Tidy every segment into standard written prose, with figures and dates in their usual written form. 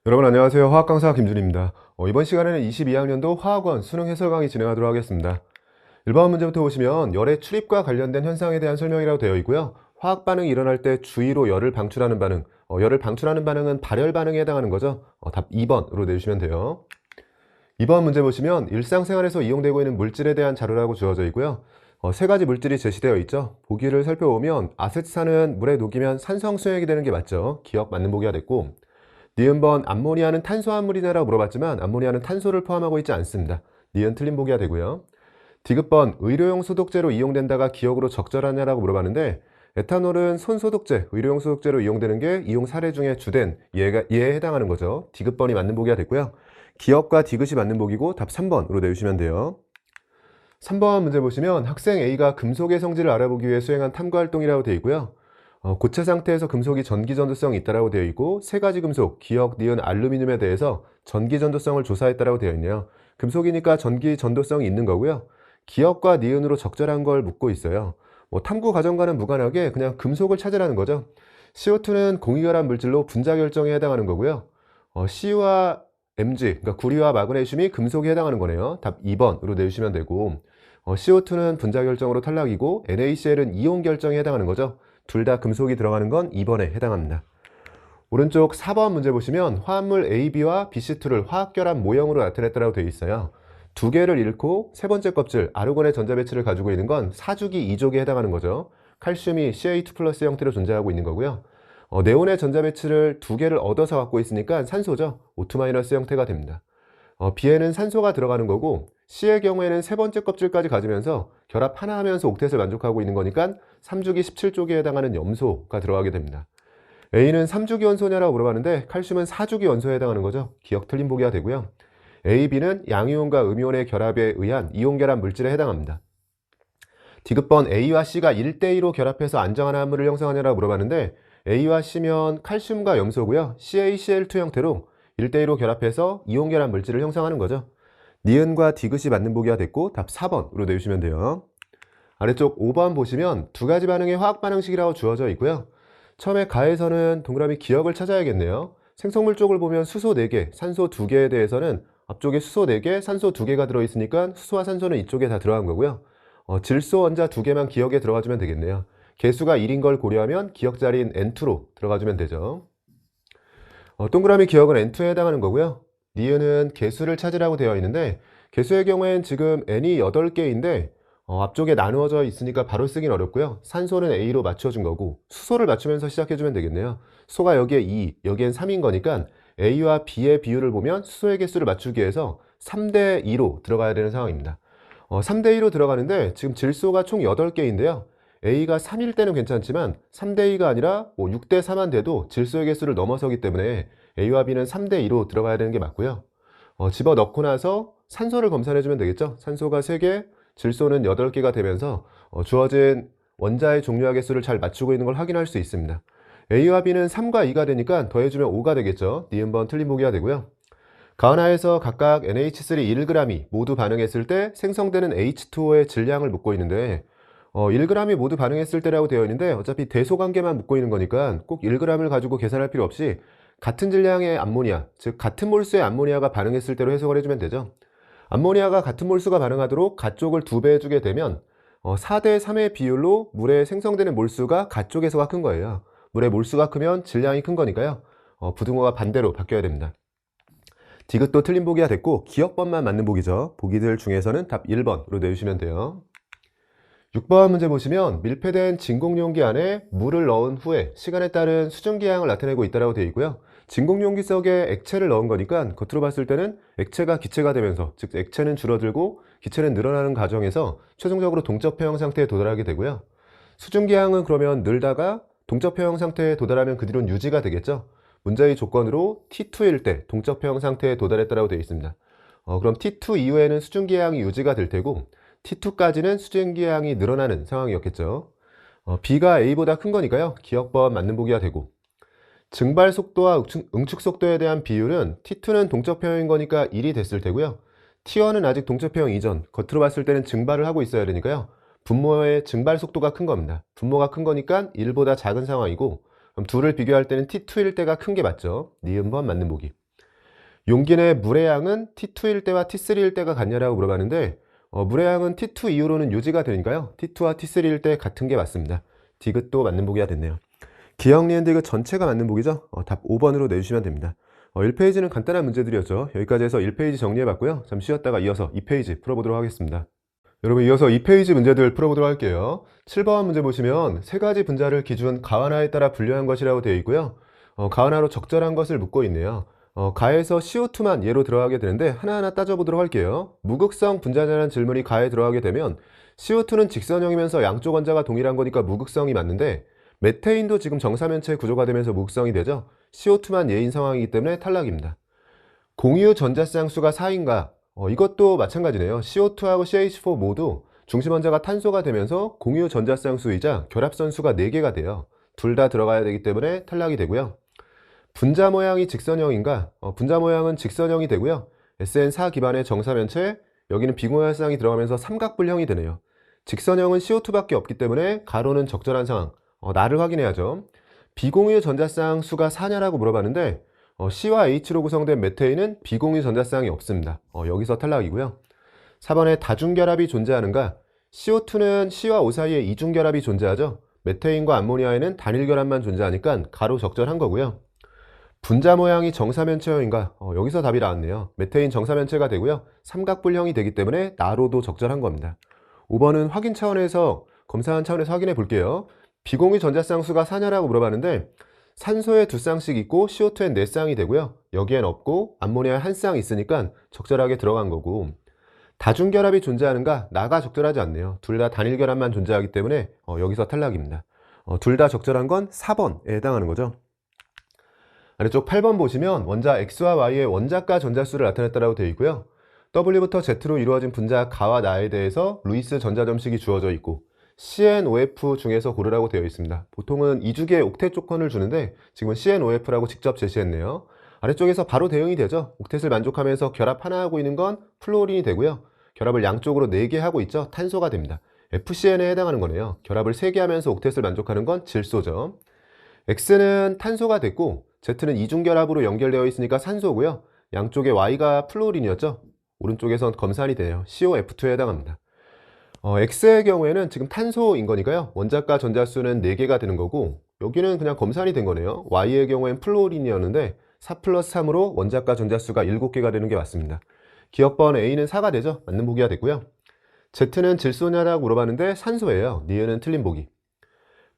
여러분 안녕하세요. 화학 강사 김준입니다. 이번 시간에는 22학년도 화학원 수능 해설 강의 진행하도록 하겠습니다. 1번 문제부터 보시면 열의 출입과 관련된 현상에 대한 설명이라고 되어 있고요. 화학 반응이 일어날 때 주위로 열을 방출하는 반응, 열을 방출하는 반응은 발열 반응에 해당하는 거죠. 답 2번으로 내주시면 돼요. 2번 문제 보시면 일상생활에서 이용되고 있는 물질에 대한 자료라고 주어져 있고요. 세 가지 물질이 제시되어 있죠. 보기를 살펴보면 아세트산은 물에 녹이면 산성수용액이 되는 게 맞죠. 기억 맞는 보기가 됐고, 니은번 암모니아는 탄소화물이냐라고 물어봤지만 암모니아는 탄소를 포함하고 있지 않습니다. 니은 틀린 보기가 되고요. 디귿번 의료용 소독제로 이용된다가 기억으로 적절하냐라고 물어봤는데 에탄올은 손소독제, 의료용 소독제로 이용되는 게 이용 사례 중에 주된 예에 해당하는 거죠. 디귿번이 맞는 보기가 됐고요. 기억과 디귿이 맞는 보기고 답 3번으로 내주시면 돼요. 3번 문제 보시면 학생 A가 금속의 성질을 알아보기 위해 수행한 탐구활동이라고 되어 있고요. 고체 상태에서 금속이 전기전도성이 있다고 되어 있고 세 가지 금속, 기억, 니은, 알루미늄에 대해서 전기전도성을 조사했다고 되어 있네요. 금속이니까 전기전도성이 있는 거고요. 기억과 니은으로 적절한 걸 묻고 있어요. 탐구 과정과는 무관하게 그냥 금속을 찾으라는 거죠. CO2는 공유결합 물질로 분자 결정에 해당하는 거고요. C와 Mg, 그러니까 구리와 마그네슘이 금속에 해당하는 거네요. 답 2번으로 내주시면 되고, CO2는 분자 결정으로 탈락이고 NaCl은 이온 결정에 해당하는 거죠. 둘 다 금속이 들어가는 건 2번에 해당합니다. 오른쪽 4번 문제 보시면 화합물 AB와 BC2를 화학결합 모형으로 나타냈다고 되어 있어요. 두 개를 잃고 세 번째 껍질 아르곤의 전자배치를 가지고 있는 건 사주기 2족에 해당하는 거죠. 칼슘이 Ca2 플러스 형태로 존재하고 있는 거고요. 네온의 전자배치를 두 개를 얻어서 갖고 있으니까 산소죠. O2 마이너스 형태가 됩니다. B에는 산소가 들어가는 거고 C의 경우에는 세 번째 껍질까지 가지면서 결합 하나 하면서 옥텟을 만족하고 있는 거니까 3주기 17족에 해당하는 염소가 들어가게 됩니다. A는 3주기 원소냐라고 물어봤는데 칼슘은 4주기 원소에 해당하는 거죠. 기억 틀린 보기가 되고요. A, B는 양이온과 음이온의 결합에 의한 이온 결합 물질에 해당합니다. 디귿번 A와 C가 1대2로 결합해서 안정한 화합물을 형성하냐라고 물어봤는데 A와 C면 칼슘과 염소고요. CaCl2 형태로 1대2로 결합해서 이온 결합 물질을 형성하는 거죠. 니은과 디귿이 맞는 보기가 됐고 답 4번으로 내주시면 돼요. 아래쪽 5번 보시면 두 가지 반응의 화학 반응식이라고 주어져 있고요. 처음에 가에서는 동그라미 기억을 찾아야겠네요. 생성물 쪽을 보면 수소 4개, 산소 2개에 대해서는 앞쪽에 수소 4개, 산소 2개가 들어있으니까 수소와 산소는 이쪽에 다 들어간 거고요. 질소 원자 2개만 기억에 들어가주면 되겠네요. 개수가 1인 걸 고려하면 기억 자리인 N2로 들어가주면 되죠. 동그라미 기억은 N2에 해당하는 거고요. 니은은 개수를 찾으라고 되어 있는데 개수의 경우엔 지금 N이 8개인데 앞쪽에 나누어져 있으니까 바로 쓰긴 어렵고요. 산소는 A로 맞춰준 거고 수소를 맞추면서 시작해주면 되겠네요. 수소가 여기에 2, 여기엔 3인 거니까 A와 B의 비율을 보면 수소의 개수를 맞추기 위해서 3대2로 들어가야 되는 상황입니다. 3대2로 들어가는데 지금 질소가 총 8개인데요. A가 3일 때는 괜찮지만 3대2가 아니라 6대4만 돼도 질소의 개수를 넘어서기 때문에 A와 B는 3대2로 들어가야 되는 게 맞고요. 집어넣고 나서 산소를 검사해주면 되겠죠. 산소가 3개, 질소는 8개가 되면서 주어진 원자의 종류와 개수를 잘 맞추고 있는 걸 확인할 수 있습니다. A와 B는 3과 2가 되니까 더해주면 5가 되겠죠. 니은번 틀린 보기가 되고요. 가은하에서 각각 NH3 1g이 모두 반응했을 때 생성되는 H2O의 질량을 묻고 있는데 1g이 모두 반응했을 때라고 되어 있는데 어차피 대소관계만 묻고 있는 거니까 꼭 1g을 가지고 계산할 필요 없이 같은 질량의 암모니아, 즉 같은 몰수의 암모니아가 반응했을 때로 해석을 해주면 되죠. 암모니아가 같은 몰수가 반응하도록 가쪽을 2배 해주게 되면 4대3의 비율로 물에 생성되는 몰수가 가쪽에서가 큰 거예요. 물의 몰수가 크면 질량이 큰 거니까요. 부등호가 반대로 바뀌어야 됩니다. 디귿도 틀린 보기가 됐고 기억번만 맞는 보기죠. 보기들 중에서는 답 1번으로 내주시면 돼요. 6번 문제 보시면 밀폐된 진공용기 안에 물을 넣은 후에 시간에 따른 수증기량을 나타내고 있다고 되어 있고요. 진공용기 속에 액체를 넣은 거니까 겉으로 봤을 때는 액체가 기체가 되면서 즉 액체는 줄어들고 기체는 늘어나는 과정에서 최종적으로 동적표형 상태에 도달하게 되고요. 수증기량은 그러면 늘다가 동적표형 상태에 도달하면 그 뒤로는 유지가 되겠죠. 문제의 조건으로 T2일 때 동적표형 상태에 도달했다고 되어 있습니다. 그럼 T2 이후에는 수증기량이 유지가 될 테고 T2까지는 수증기량이 늘어나는 상황이었겠죠. B가 A보다 큰 거니까요. 기억번 맞는 보기가 되고 증발 속도와 응축 속도에 대한 비율은 T2는 동적표형인 거니까 1이 됐을 테고요. T1은 아직 동적표형 이전, 겉으로 봤을 때는 증발을 하고 있어야 되니까요. 분모의 증발 속도가 큰 겁니다. 분모가 큰 거니까 1보다 작은 상황이고 그럼 둘을 비교할 때는 T2일 때가 큰 게 맞죠. 니은번 맞는 보기. 용기 내 물의 양은 T2일 때와 T3일 때가 같냐라고 물어봤는데 물의 양은 T2 이후로는 유지가 되니까요. T2와 T3일 때 같은 게 맞습니다. 디귿도 맞는 보기가 됐네요. 기억, 니은, 디귿 전체가 맞는 보기죠. 답 5번으로 내주시면 됩니다. 1페이지는 간단한 문제들이었죠. 여기까지 해서 1페이지 정리해봤고요. 잠시 쉬었다가 이어서 2페이지 풀어보도록 하겠습니다. 여러분, 이어서 2페이지 문제들 풀어보도록 할게요. 7번 문제 보시면 세 가지 분자를 기준 가완하에 따라 분류한 것이라고 되어 있고요. 가완하로 적절한 것을 묻고 있네요. 가에서 CO2만 예로 들어가게 되는데 하나하나 따져보도록 할게요. 무극성 분자냐는 질문이 가에 들어가게 되면 CO2는 직선형이면서 양쪽 원자가 동일한 거니까 무극성이 맞는데 메테인도 지금 정사면체 구조가 되면서 무극성이 되죠. CO2만 예인 상황이기 때문에 탈락입니다. 공유 전자쌍수가 4인가? 이것도 마찬가지네요. CO2하고 CH4 모두 중심 원자가 탄소가 되면서 공유 전자쌍수이자 결합선수가 4개가 돼요. 둘 다 들어가야 되기 때문에 탈락이 되고요. 분자 모양이 직선형인가? 분자 모양은 직선형이 되고요. SN4 기반의 정사면체, 여기는 비공유활성이 들어가면서 삼각불형이 되네요. 직선형은 CO2밖에 없기 때문에 가로는 적절한 상황. 나를 확인해야죠. 비공유 전자쌍 수가 4냐라고 물어봤는데 C와 H로 구성된 메테인은 비공유 전자쌍이 없습니다. 여기서 탈락이고요. 4번에 다중결합이 존재하는가? CO2는 C와 O 사이에 이중결합이 존재하죠. 메테인과 암모니아에는 단일결합만 존재하니까 가로 적절한 거고요. 분자 모양이 정사면체형인가? 여기서 답이 나왔네요. 메테인 정사면체가 되고요. 삼각불형이 되기 때문에 나로도 적절한 겁니다. 5번은 확인 차원에서 검사한 차원에서 확인해 볼게요. 비공유 전자쌍수가 4냐라고 물어봤는데 산소에 2쌍씩 있고 CO2엔 4쌍이 되고요. 여기엔 없고 암모니아에 1쌍 있으니까 적절하게 들어간 거고, 다중결합이 존재하는가? 나가 적절하지 않네요. 둘 다 단일결합만 존재하기 때문에 여기서 탈락입니다. 둘 다 적절한 건 4번에 해당하는 거죠. 아래쪽 8번 보시면 원자 X와 Y의 원자가 전자수를 나타냈다고 되어 있고요. W부터 Z로 이루어진 분자 가와 나에 대해서 루이스 전자점식이 주어져 있고 CNOF 중에서 고르라고 되어 있습니다. 보통은 2주기의 옥텟 조건을 주는데 지금은 CNOF라고 직접 제시했네요. 아래쪽에서 바로 대응이 되죠. 옥텟을 만족하면서 결합 하나 하고 있는 건 플루오린이 되고요. 결합을 양쪽으로 4개 하고 있죠. 탄소가 됩니다. FCN에 해당하는 거네요. 결합을 3개 하면서 옥텟을 만족하는 건 질소죠. X는 탄소가 됐고 Z는 이중결합으로 연결되어 있으니까 산소고요. 양쪽에 Y가 플루오린이었죠. 오른쪽에선 검산이 되네요. COF2에 해당합니다. X의 경우에는 지금 탄소인 거니까요. 원자가 전자수는 4개가 되는 거고 여기는 그냥 검산이 된 거네요. Y의 경우엔 플루오린이었는데 4 플러스 3으로 원자가 전자수가 7개가 되는 게 맞습니다. 기억번 A는 4가 되죠. 맞는 보기가 됐고요. Z는 질소냐라고 물어봤는데 산소예요. 니은은 틀린 보기.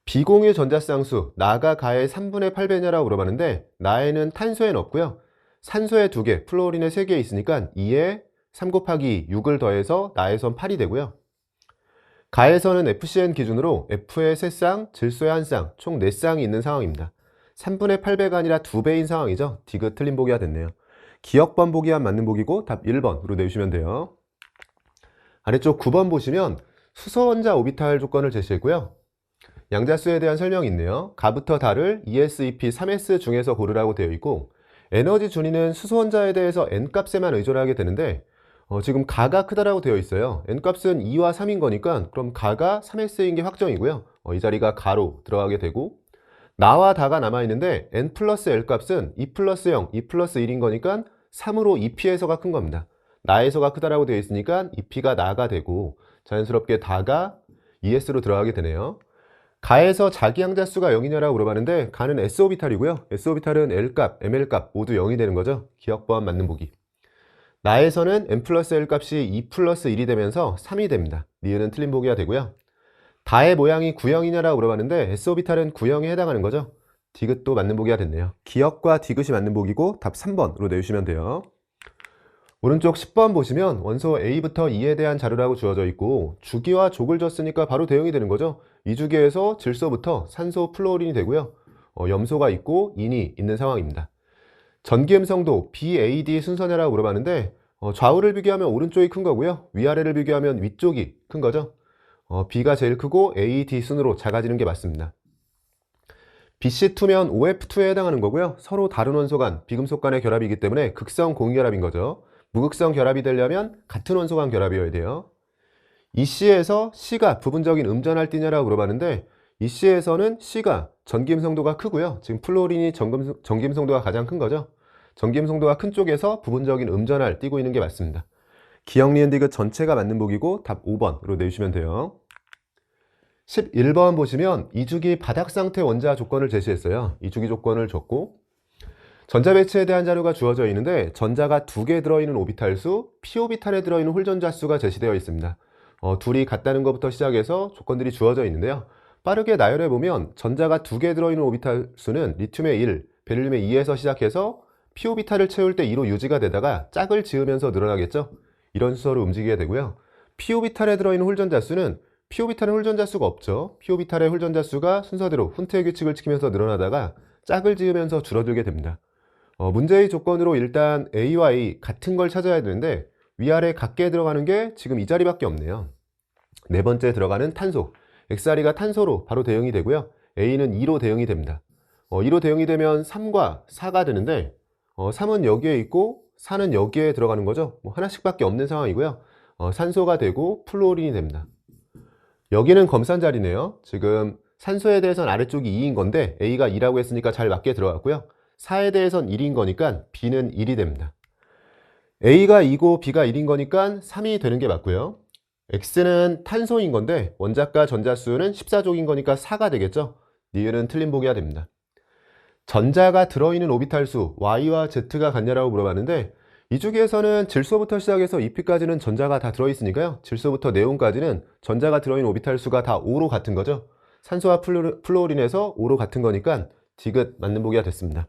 비공유 전자쌍수 나가 가의 3분의 8배냐라고 물어봤는데 나에는 탄소엔 없고요. 산소에 2개, 플루오린에 3개 있으니까 2에 3 곱하기 6을 더해서 나에선 8이 되고요. 가에서는 FCN 기준으로 F에 3쌍, 질소에 1쌍, 총 4쌍이 있는 상황입니다. 3분의 8배가 아니라 2배인 상황이죠. 디귿 틀린 보기가 됐네요. 기억번 보기와 맞는 보기고 답 1번으로 내주시면 돼요. 아래쪽 9번 보시면 수소원자 오비탈 조건을 제시했고요. 양자수에 대한 설명이 있네요. 가부터 달을 ES2P 3S 중에서 고르라고 되어 있고 에너지 준위는 수소원자에 대해서 N값에만 의존하게 되는데 지금 가가 크다라고 되어 있어요. N값은 2와 3인 거니까 그럼 가가 3S인 게 확정이고요. 이 자리가 가로 들어가게 되고 나와 다가 남아있는데 N 플러스 L 값은 2 플러스 0, 2 플러스 1인 거니까 3으로 2P에서가 큰 겁니다. 나에서가 크다라고 되어 있으니까 2P가 나가 되고 자연스럽게 다가 ES로 들어가게 되네요. 가에서 자기 양자수가 0이냐라고 물어봤는데 가는 S오비탈이고요. S오비탈은 L값, ML값 모두 0이 되는 거죠. 기억번 맞는 보기. 나에서는 N 플러스 L 값이 2 플러스 1이 되면서 3이 됩니다. 니은은 틀린 보기가 되고요. 다의 모양이 구형이냐라고 물어봤는데 S오비탈은 구형에 해당하는 거죠. 디귿도 맞는 보기가 됐네요. 기억과 디귿이 맞는 보기고 답 3번으로 내주시면 돼요. 오른쪽 10번 보시면 원소 A부터 E에 대한 자료라고 주어져 있고 주기와 족을 줬으니까 바로 대응이 되는 거죠. 이 주기에서 질소부터 산소 플루오린이 되고요. 염소가 있고 인이 있는 상황입니다. 전기음성도 BAD 순서냐라고 물어봤는데 좌우를 비교하면 오른쪽이 큰 거고요. 위아래를 비교하면 위쪽이 큰 거죠. B가 제일 크고 A, D 순으로 작아지는 게 맞습니다. BC2면 OF2에 해당하는 거고요. 서로 다른 원소 간, 비금속 간의 결합이기 때문에 극성 공유결합인 거죠. 무극성 결합이 되려면 같은 원소 간 결합이어야 돼요. EC에서 C가 부분적인 음전할띠냐라고 물어봤는데 EC에서는 C가 전기음성도가 크고요. 지금 플루오린이 전기음성도가 가장 큰 거죠. 전기음 송도가 큰 쪽에서 부분적인 음전하를 띠고 있는 게 맞습니다. 기역, 니은, 디귿 전체가 맞는 보기고 답 5번으로 내주시면 돼요. 11번 보시면 2주기 바닥 상태 원자 조건을 제시했어요. 2주기 조건을 줬고 전자 배치에 대한 자료가 주어져 있는데 전자가 2개 들어있는 오비탈 수, p 오비탈에 들어있는 홀전자 수가 제시되어 있습니다. 둘이 같다는 것부터 시작해서 조건들이 주어져 있는데요. 빠르게 나열해 보면 전자가 2개 들어있는 오비탈 수는 리튬의 1, 베릴륨의 2에서 시작해서 p오비탈을 채울 때 2로 유지가 되다가 짝을 지으면서 늘어나겠죠. 이런 순서로 움직이게 되고요. p오비탈에 들어있는 홀전자 수는 p오비탈에 홀전자 수가 없죠. p오비탈의 홀전자 수가 순서대로 훈트의 규칙을 지키면서 늘어나다가 짝을 지으면서 줄어들게 됩니다. 문제의 조건으로 일단 A와 A 같은 걸 찾아야 되는데 위아래 같게 들어가는 게 지금 이 자리밖에 없네요. 네 번째 들어가는 탄소, XRE가 탄소로 바로 대응이 되고요. A는 2로 대응이 됩니다. 2로 대응이 되면 3과 4가 되는데 3은 여기에 있고 4는 여기에 들어가는 거죠. 하나씩밖에 없는 상황이고요. 산소가 되고 플루오린이 됩니다. 여기는 검산 자리네요. 지금 산소에 대해서는 아래쪽이 2인 건데 A가 2라고 했으니까 잘 맞게 들어갔고요. 4에 대해서는 1인 거니까 B는 1이 됩니다. A가 2고 B가 1인 거니까 3이 되는 게 맞고요. X는 탄소인 건데 원자과 전자수는 14족인 거니까 4가 되겠죠. 니은은 틀린 보기가 됩니다. 전자가 들어있는 오비탈 수 Y와 Z가 같냐라고 물어봤는데 이 주기에서는 질소부터 시작해서 EP까지는 전자가 다 들어있으니까요. 질소부터 네온까지는 전자가 들어있는 오비탈 수가 다 5로 같은 거죠. 산소와 플루오린에서 5로 같은 거니까 디귿 맞는 보기가 됐습니다.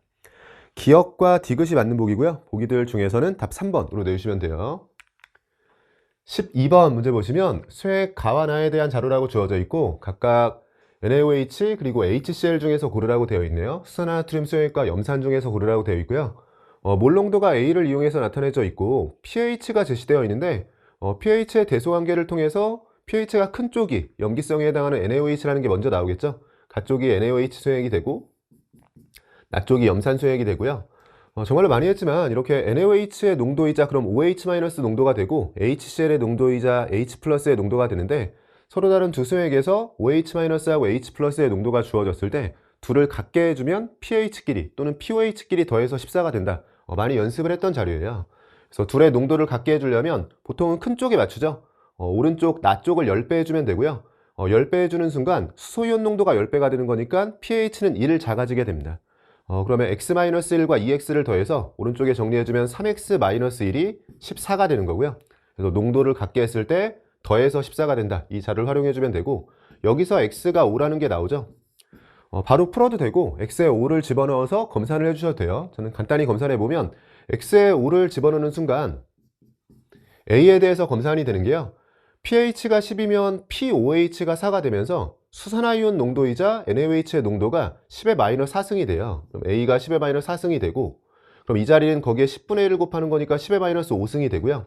기역과 디귿이 맞는 보기고요. 보기들 중에서는 답 3번으로 내주시면 돼요. 12번 문제 보시면 쇠, 가와 나에 대한 자료라고 주어져 있고 각각 NaOH 그리고 HCl 중에서 고르라고 되어 있네요. 수산화나트륨 쇠액과 염산 중에서 고르라고 되어 있고요. 몰농도가 A를 이용해서 나타내져 있고 pH가 제시되어 있는데 pH의 대소관계를 통해서 pH가 큰 쪽이 염기성에 해당하는 NaOH라는 게 먼저 나오겠죠. 가쪽이 NaOH 쇠액이 되고 낮쪽이 염산 쇠액이 되고요. 정말로 많이 했지만 이렇게 NaOH의 농도이자 그럼 OH- 농도가 되고 HCl의 농도이자 H+의 농도가 되는데 서로 다른 두 쇠액에서 OH-하고 H+의 농도가 주어졌을 때 둘을 같게 해주면 pH끼리 또는 pOH끼리 더해서 14가 된다. 많이 연습을 했던 자료예요. 그래서 둘의 농도를 같게 해주려면 보통은 큰 쪽에 맞추죠. 오른쪽 낮쪽을 10배 해주면 되고요. 10배 해주는 순간 수소이온 농도가 10배가 되는 거니까 pH는 1을 작아지게 됩니다. 그러면 x-1과 2x를 더해서 오른쪽에 정리해주면 3x-1이 14가 되는 거고요. 그래서 농도를 같게 했을 때 더해서 14가 된다. 이 자료를 활용해주면 되고 여기서 x가 5라는 게 나오죠. 바로 풀어도 되고 x에 5를 집어넣어서 검산을 해주셔도 돼요. 저는 간단히 검산해보면 x에 5를 집어넣는 순간 a에 대해서 검산이 되는 게요. pH가 10이면 pOH가 4가 되면서 수산화이온 농도이자 NaOH의 농도가 10의 마이너스 4승이 돼요. 그럼 A가 10의 마이너스 4승이 되고 그럼 이 자리는 거기에 10분의 1을 곱하는 거니까 10의 마이너스 5승이 되고요.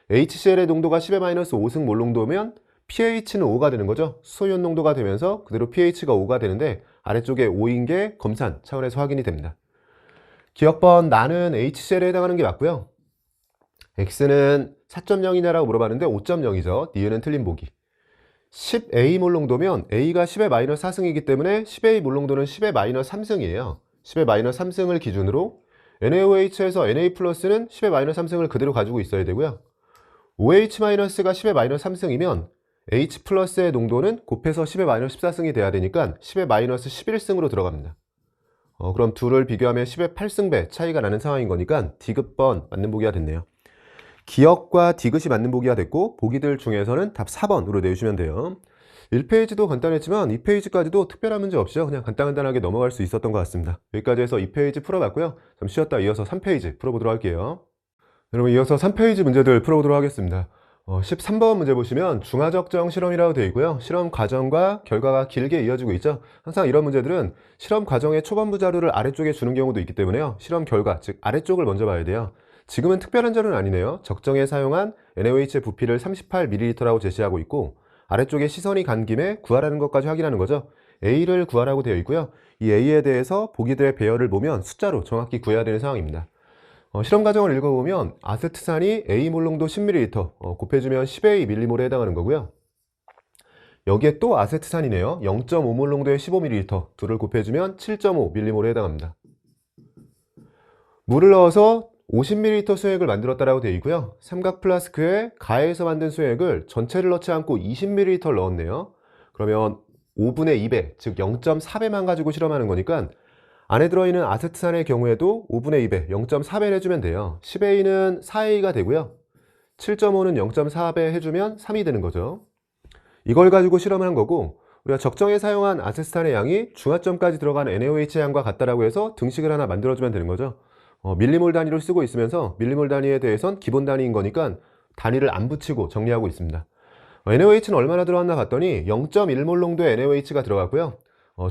HCl의 농도가 10의 마이너스 5승 몰 농도면 pH는 5가 되는 거죠. 수소이온 농도가 되면서 그대로 pH가 5가 되는데 아래쪽에 5인 게 검산 차원에서 확인이 됩니다. 기억번 나는 HCl에 해당하는 게 맞고요. X는 4.0이냐라고 물어봤는데 5.0이죠. 니은은 틀린 보기. 10A 몰 농도면 A가 10의 마이너스 4승이기 때문에 10A 몰 농도는 10의 마이너스 3승이에요. 10의 마이너스 3승을 기준으로 NaOH에서 Na+는 10의 마이너스 3승을 그대로 가지고 있어야 되고요. OH-가 10의 마이너스 3승이면 H+의 농도는 곱해서 10의 마이너스 14승이 돼야 되니까 10의 마이너스 11승으로 들어갑니다. 그럼 둘을 비교하면 10의 8승배 차이가 나는 상황인 거니까 디귿번 맞는 보기가 됐네요. 기역과 디귿이 맞는 보기가 됐고 보기들 중에서는 답 4번으로 내주시면 돼요. 1페이지도 간단했지만 2페이지까지도 특별한 문제 없이요. 그냥 간단하게 넘어갈 수 있었던 것 같습니다. 여기까지 해서 2페이지 풀어봤고요. 좀 쉬었다 이어서 3페이지 풀어보도록 할게요. 여러분 이어서 3페이지 문제들 풀어보도록 하겠습니다. 13번 문제 보시면 중하적정 실험이라고 되어 있고요. 실험 과정과 결과가 길게 이어지고 있죠. 항상 이런 문제들은 실험 과정의 초반부 자료를 아래쪽에 주는 경우도 있기 때문에요. 실험 결과, 즉 아래쪽을 먼저 봐야 돼요. 지금은 특별한 자료는 아니네요. 적정에 사용한 NaOH의 부피를 38ml라고 제시하고 있고 아래쪽에 시선이 간 김에 구하라는 것까지 확인하는 거죠. A를 구하라고 되어 있고요. 이 A에 대해서 보기들의 배열을 보면 숫자로 정확히 구해야 되는 상황입니다. 실험 과정을 읽어보면 아세트산이 A 몰농도 10ml 곱해주면 10A 밀리몰에 해당하는 거고요. 여기에 또 아세트산이네요. 0.5몰 농도의 15ml 둘을 곱해주면 7.5 밀리몰에 해당합니다. 물을 넣어서 50ml 수액을 만들었다라고 되어 있고요. 삼각 플라스크에 가해서 만든 수액을 전체를 넣지 않고 20ml를 넣었네요. 그러면 5분의 2배, 즉 0.4배만 가지고 실험하는 거니까 안에 들어있는 아세트산의 경우에도 5분의 2배, 0.4배 해주면 돼요. 10A는 4A가 되고요. 7.5는 0.4배 해주면 3이 되는 거죠. 이걸 가지고 실험을 한 거고, 우리가 적정에 사용한 아세트산의 양이 중화점까지 들어간 NaOH 양과 같다라고 해서 등식을 하나 만들어주면 되는 거죠. 밀리몰 단위로 쓰고 있으면서 밀리몰 단위에 대해선 기본 단위인 거니까 단위를 안 붙이고 정리하고 있습니다. NaOH는 얼마나 들어갔나 봤더니 0.1몰 농도의 NaOH가 들어갔고요.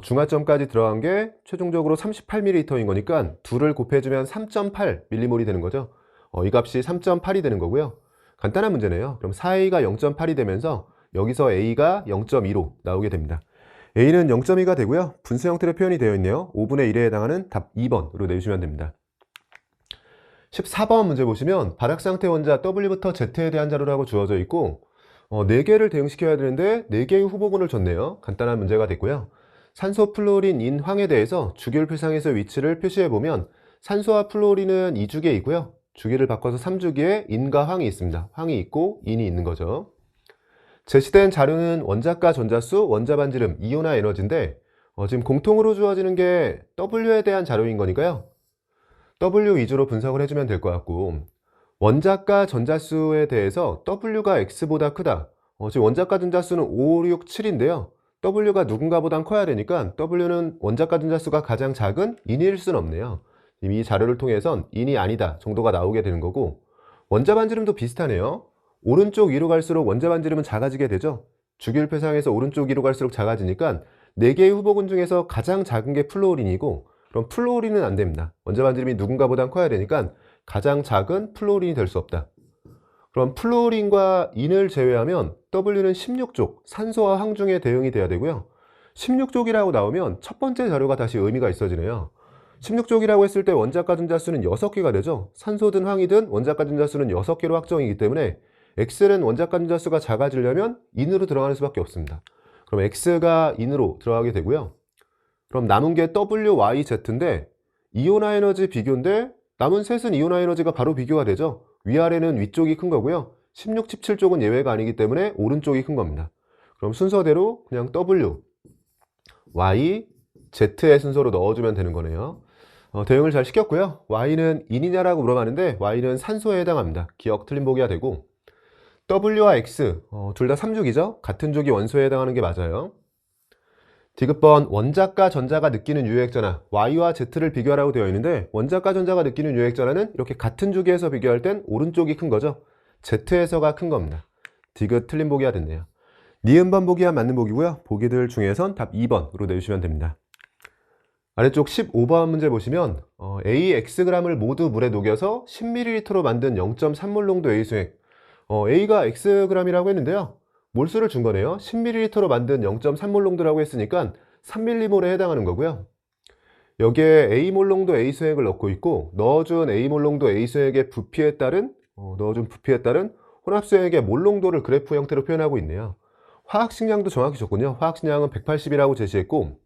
중화점까지 들어간 게 최종적으로 38ml인 거니까 둘을 곱해주면 3.8mm이 되는 거죠. 이 값이 3.8이 되는 거고요. 간단한 문제네요. 그럼 4A가 0.8이 되면서 여기서 A가 0.25 나오게 됩니다. A는 0.2가 되고요. 분수 형태로 표현이 되어 있네요. 5분의 1에 해당하는 답 2번으로 내주시면 됩니다. 14번 문제 보시면 발학상태 원자 W부터 Z에 대한 자료라고 주어져 있고 4개를 대응시켜야 되는데 4개의 후보군을 줬네요. 간단한 문제가 됐고요. 산소, 플로린, 인, 황에 대해서 주기율표상에서 위치를 표시해보면 산소와 플로린은 2주기에 있고요. 주기를 바꿔서 3주기에 인과 황이 있습니다. 황이 있고 인이 있는 거죠. 제시된 자료는 원자가 전자수, 원자반지름, 이온화 에너지인데 지금 공통으로 주어지는 게 W에 대한 자료인 거니까요. W 위주로 분석을 해주면 될 것 같고, 원자가 전자수에 대해서 W가 X보다 크다. 지금 원자가 전자수는 5, 6, 7인데요. W가 누군가보단 커야 되니까 W는 원자가 전자수가 가장 작은 인일 수는 없네요. 이미 이 자료를 통해선 인이 아니다 정도가 나오게 되는 거고, 원자 반지름도 비슷하네요. 오른쪽 위로 갈수록 원자 반지름은 작아지게 되죠. 주기율표상에서 오른쪽 위로 갈수록 작아지니까 4개의 후보군 중에서 가장 작은 게 플루오린이고, 그럼 플루오린은 안 됩니다. 원자 반지름이 누군가보단 커야 되니까 가장 작은 플루오린이 될 수 없다. 그럼 플루오린과 인을 제외하면 W는 16족, 산소와 황 중에 대응이 돼야 되고요. 16족이라고 나오면 첫 번째 자료가 다시 의미가 있어지네요. 16족이라고 했을 때 원자가 전자수는 6개가 되죠. 산소든 황이든 원자가 전자수는 6개로 확정이기 때문에 X는 원자가 전자수가 작아지려면 인으로 들어가는 수밖에 없습니다. 그럼 X가 인으로 들어가게 되고요. 그럼 남은 게 W, Y, Z인데 이온화 에너지 비교인데 남은 셋은 이온화 에너지가 바로 비교가 되죠. 위아래는 위쪽이 큰 거고요. 16, 17쪽은 예외가 아니기 때문에 오른쪽이 큰 겁니다. 그럼 순서대로 그냥 W, Y, Z의 순서로 넣어주면 되는 거네요. 대응을 잘 시켰고요. Y는 인이냐라고 물어봤는데 Y는 산소에 해당합니다. 기억 틀린 보기가 되고, W와 X 둘 다 3족이죠. 같은 족이 원소에 해당하는 게 맞아요. 디귿번 원자과 전자가 느끼는 유효액전화 Y와 Z를 비교하라고 되어 있는데, 원자과 전자가 느끼는 유효액전화는 이렇게 같은 주기에서 비교할 땐 오른쪽이 큰 거죠. Z에서가 큰 겁니다. 디귿 틀린 보기가 됐네요. 니은번 보기와 맞는 보기고요. 보기들 중에선 답 2번으로 내주시면 됩니다. 아래쪽 15번 문제 보시면 AXg을 모두 물에 녹여서 10ml로 만든 0.3몰 농도 A 수액, A가 Xg이라고 했는데요. 몰수를 준 거네요. 10ml로 만든 0.3몰 농도라고 했으니까 3mm몰에 해당하는 거고요. 여기에 A몰 농도 A 수액을 넣고 있고, 넣어준 A몰 농도 A 수액의 부피에 따른 혼합 수액의 몰 농도를 그래프 형태로 표현하고 있네요. 화학식량도 정확히 줬군요. 화학식량은 180이라고 제시했고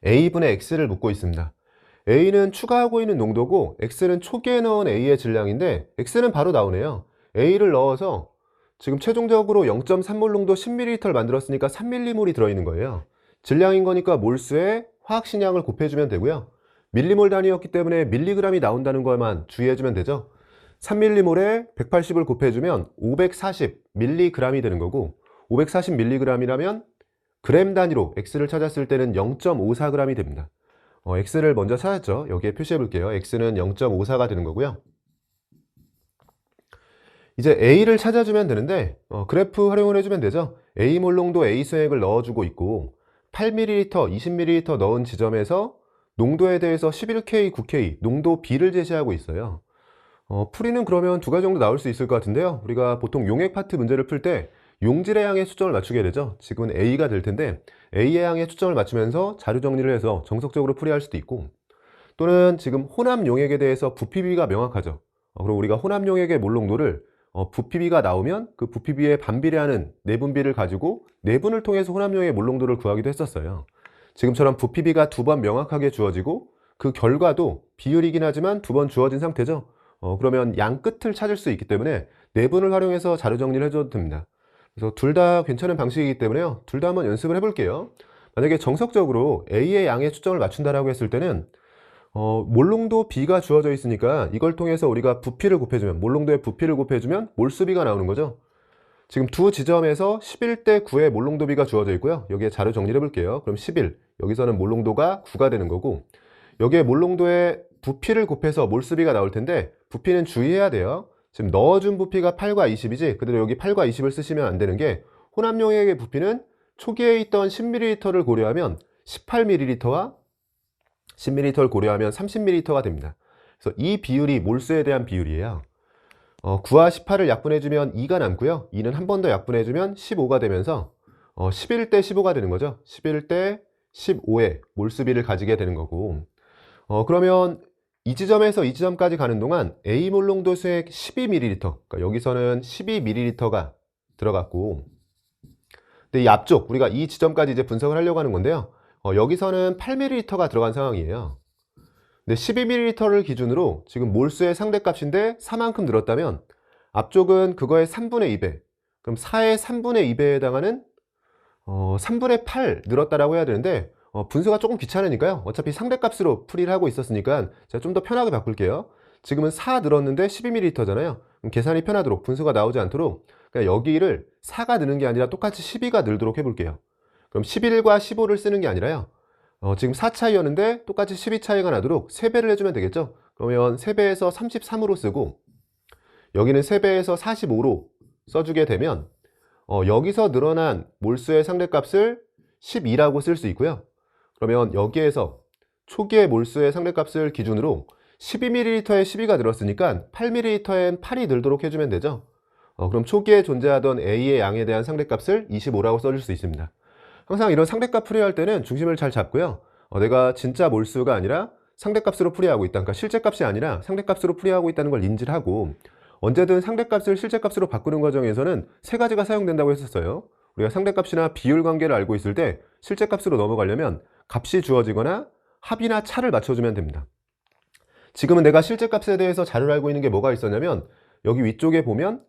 A분의 X를 묻고 있습니다. A는 추가하고 있는 농도고 X는 초기에 넣은 A의 질량인데 X는 바로 나오네요. A를 넣어서 지금 최종적으로 0.3몰 농도 10ml를 만들었으니까 3mm몰이 들어있는 거예요. 질량인 거니까 몰수에 화학식량을 곱해주면 되고요. 밀리몰 단위였기 때문에 밀리그램이 나온다는 것만 주의해주면 되죠. 3mm몰에 180을 곱해주면 540mg이 되는 거고, 540mg이라면 그램 단위로 X를 찾았을 때는 0.54g이 됩니다. X를 먼저 찾았죠. 여기에 표시해 볼게요. X는 0.54가 되는 거고요. 이제 A를 찾아주면 되는데 그래프 활용을 해주면 되죠. A몰 농도 A 수액을 넣어주고 있고 8ml, 20ml 넣은 지점에서 농도에 대해서 11K, 9K 농도 B를 제시하고 있어요. 풀이는 그러면 두 가지 정도 나올 수 있을 것 같은데요. 우리가 보통 용액 파트 문제를 풀 때 용질의 양에 초점을 맞추게 되죠. 지금은 A가 될 텐데 A의 양에 초점을 맞추면서 자료 정리를 해서 정석적으로 풀이할 수도 있고, 또는 지금 혼합 용액에 대해서 부피비가 명확하죠. 그리고 우리가 혼합 용액의 몰 농도를 부피비가 나오면 그 부피비에 반비례하는 내분비를 가지고 내분을 통해서 혼합 용액의 몰 농도를 구하기도 했었어요. 지금처럼 부피비가 두 번 명확하게 주어지고 그 결과도 비율이긴 하지만 두 번 주어진 상태죠. 그러면 양 끝을 찾을 수 있기 때문에 내분을 활용해서 자료 정리를 해줘도 됩니다. 그래서 둘 다 괜찮은 방식이기 때문에요. 둘 다 한번 연습을 해볼게요. 만약에 정석적으로 A의 양에 초점을 맞춘다라고 했을 때는 몰롱도 B가 주어져 있으니까 이걸 통해서 우리가 부피를 곱해주면, 몰롱도의 부피를 곱해주면 몰수비가 나오는 거죠. 지금 두 지점에서 11대 9의 몰롱도 B가 주어져 있고요. 여기에 자료 정리를 해볼게요. 그럼 11, 여기서는 몰롱도가 9가 되는 거고, 여기에 몰롱도의 부피를 곱해서 몰수비가 나올 텐데, 부피는 주의해야 돼요. 지금 넣어준 부피가 8과 20이지 그대로 여기 8과 20을 쓰시면 안 되는 게, 혼합용액의 부피는 초기에 있던 10ml를 고려하면 18ml와 10ml를 고려하면 30ml가 됩니다. 그래서 이 비율이 몰수에 대한 비율이에요. 9와 18을 약분해주면 2가 남고요. 2는 한 번 더 약분해주면 15가 되면서 11대 15가 되는 거죠. 11대 15의 몰수비를 가지게 되는 거고, 그러면 이 지점에서 이 지점까지 가는 동안 A 몰롱도 수액 12ml, 그러니까 여기서는 12ml가 들어갔고, 근데 이 앞쪽 우리가 이 지점까지 이제 분석을 하려고 하는 건데요. 여기서는 8ml가 들어간 상황이에요. 근데 12ml를 기준으로 지금 몰수의 상대값인데 4만큼 늘었다면 앞쪽은 그거의 3분의 2배, 그럼 4의 3분의 2배에 해당하는 3분의 8 늘었다라고 해야 되는데, 분수가 조금 귀찮으니까요. 어차피 상대값으로 풀이를 하고 있었으니까 제가 좀 더 편하게 바꿀게요. 지금은 4 늘었는데 12ml잖아요. 그럼 계산이 편하도록, 분수가 나오지 않도록 그냥 여기를 4가 느는 게 아니라 똑같이 12가 늘도록 해볼게요. 그럼 11과 15를 쓰는 게 아니라요. 지금 4 차이였는데 똑같이 12 차이가 나도록 3배를 해주면 되겠죠. 그러면 3배에서 33으로 쓰고, 여기는 3배에서 45로 써주게 되면 여기서 늘어난 몰수의 상대값을 12라고 쓸 수 있고요. 그러면 여기에서 초기의 몰수의 상대값을 기준으로 12ml에 12가 늘었으니까 8ml엔 8이 늘도록 해주면 되죠. 그럼 초기에 존재하던 A의 양에 대한 상대값을 25라고 써줄 수 있습니다. 항상 이런 상대값 풀이할 때는 중심을 잘 잡고요. 내가 진짜 몰수가 아니라 상대값으로 풀이하고 있다, 그러니까 실제값이 아니라 상대값으로 풀이하고 있다는 걸 인지를 하고, 언제든 상대값을 실제값으로 바꾸는 과정에서는 세 가지가 사용된다고 했었어요. 우리가 상대값이나 비율 관계를 알고 있을 때 실제값으로 넘어가려면 값이 주어지거나 합이나 차를 맞춰주면 됩니다. 지금은 내가 실제값에 대해서 자료를 알고 있는 게 뭐가 있었냐면, 여기 위쪽에 보면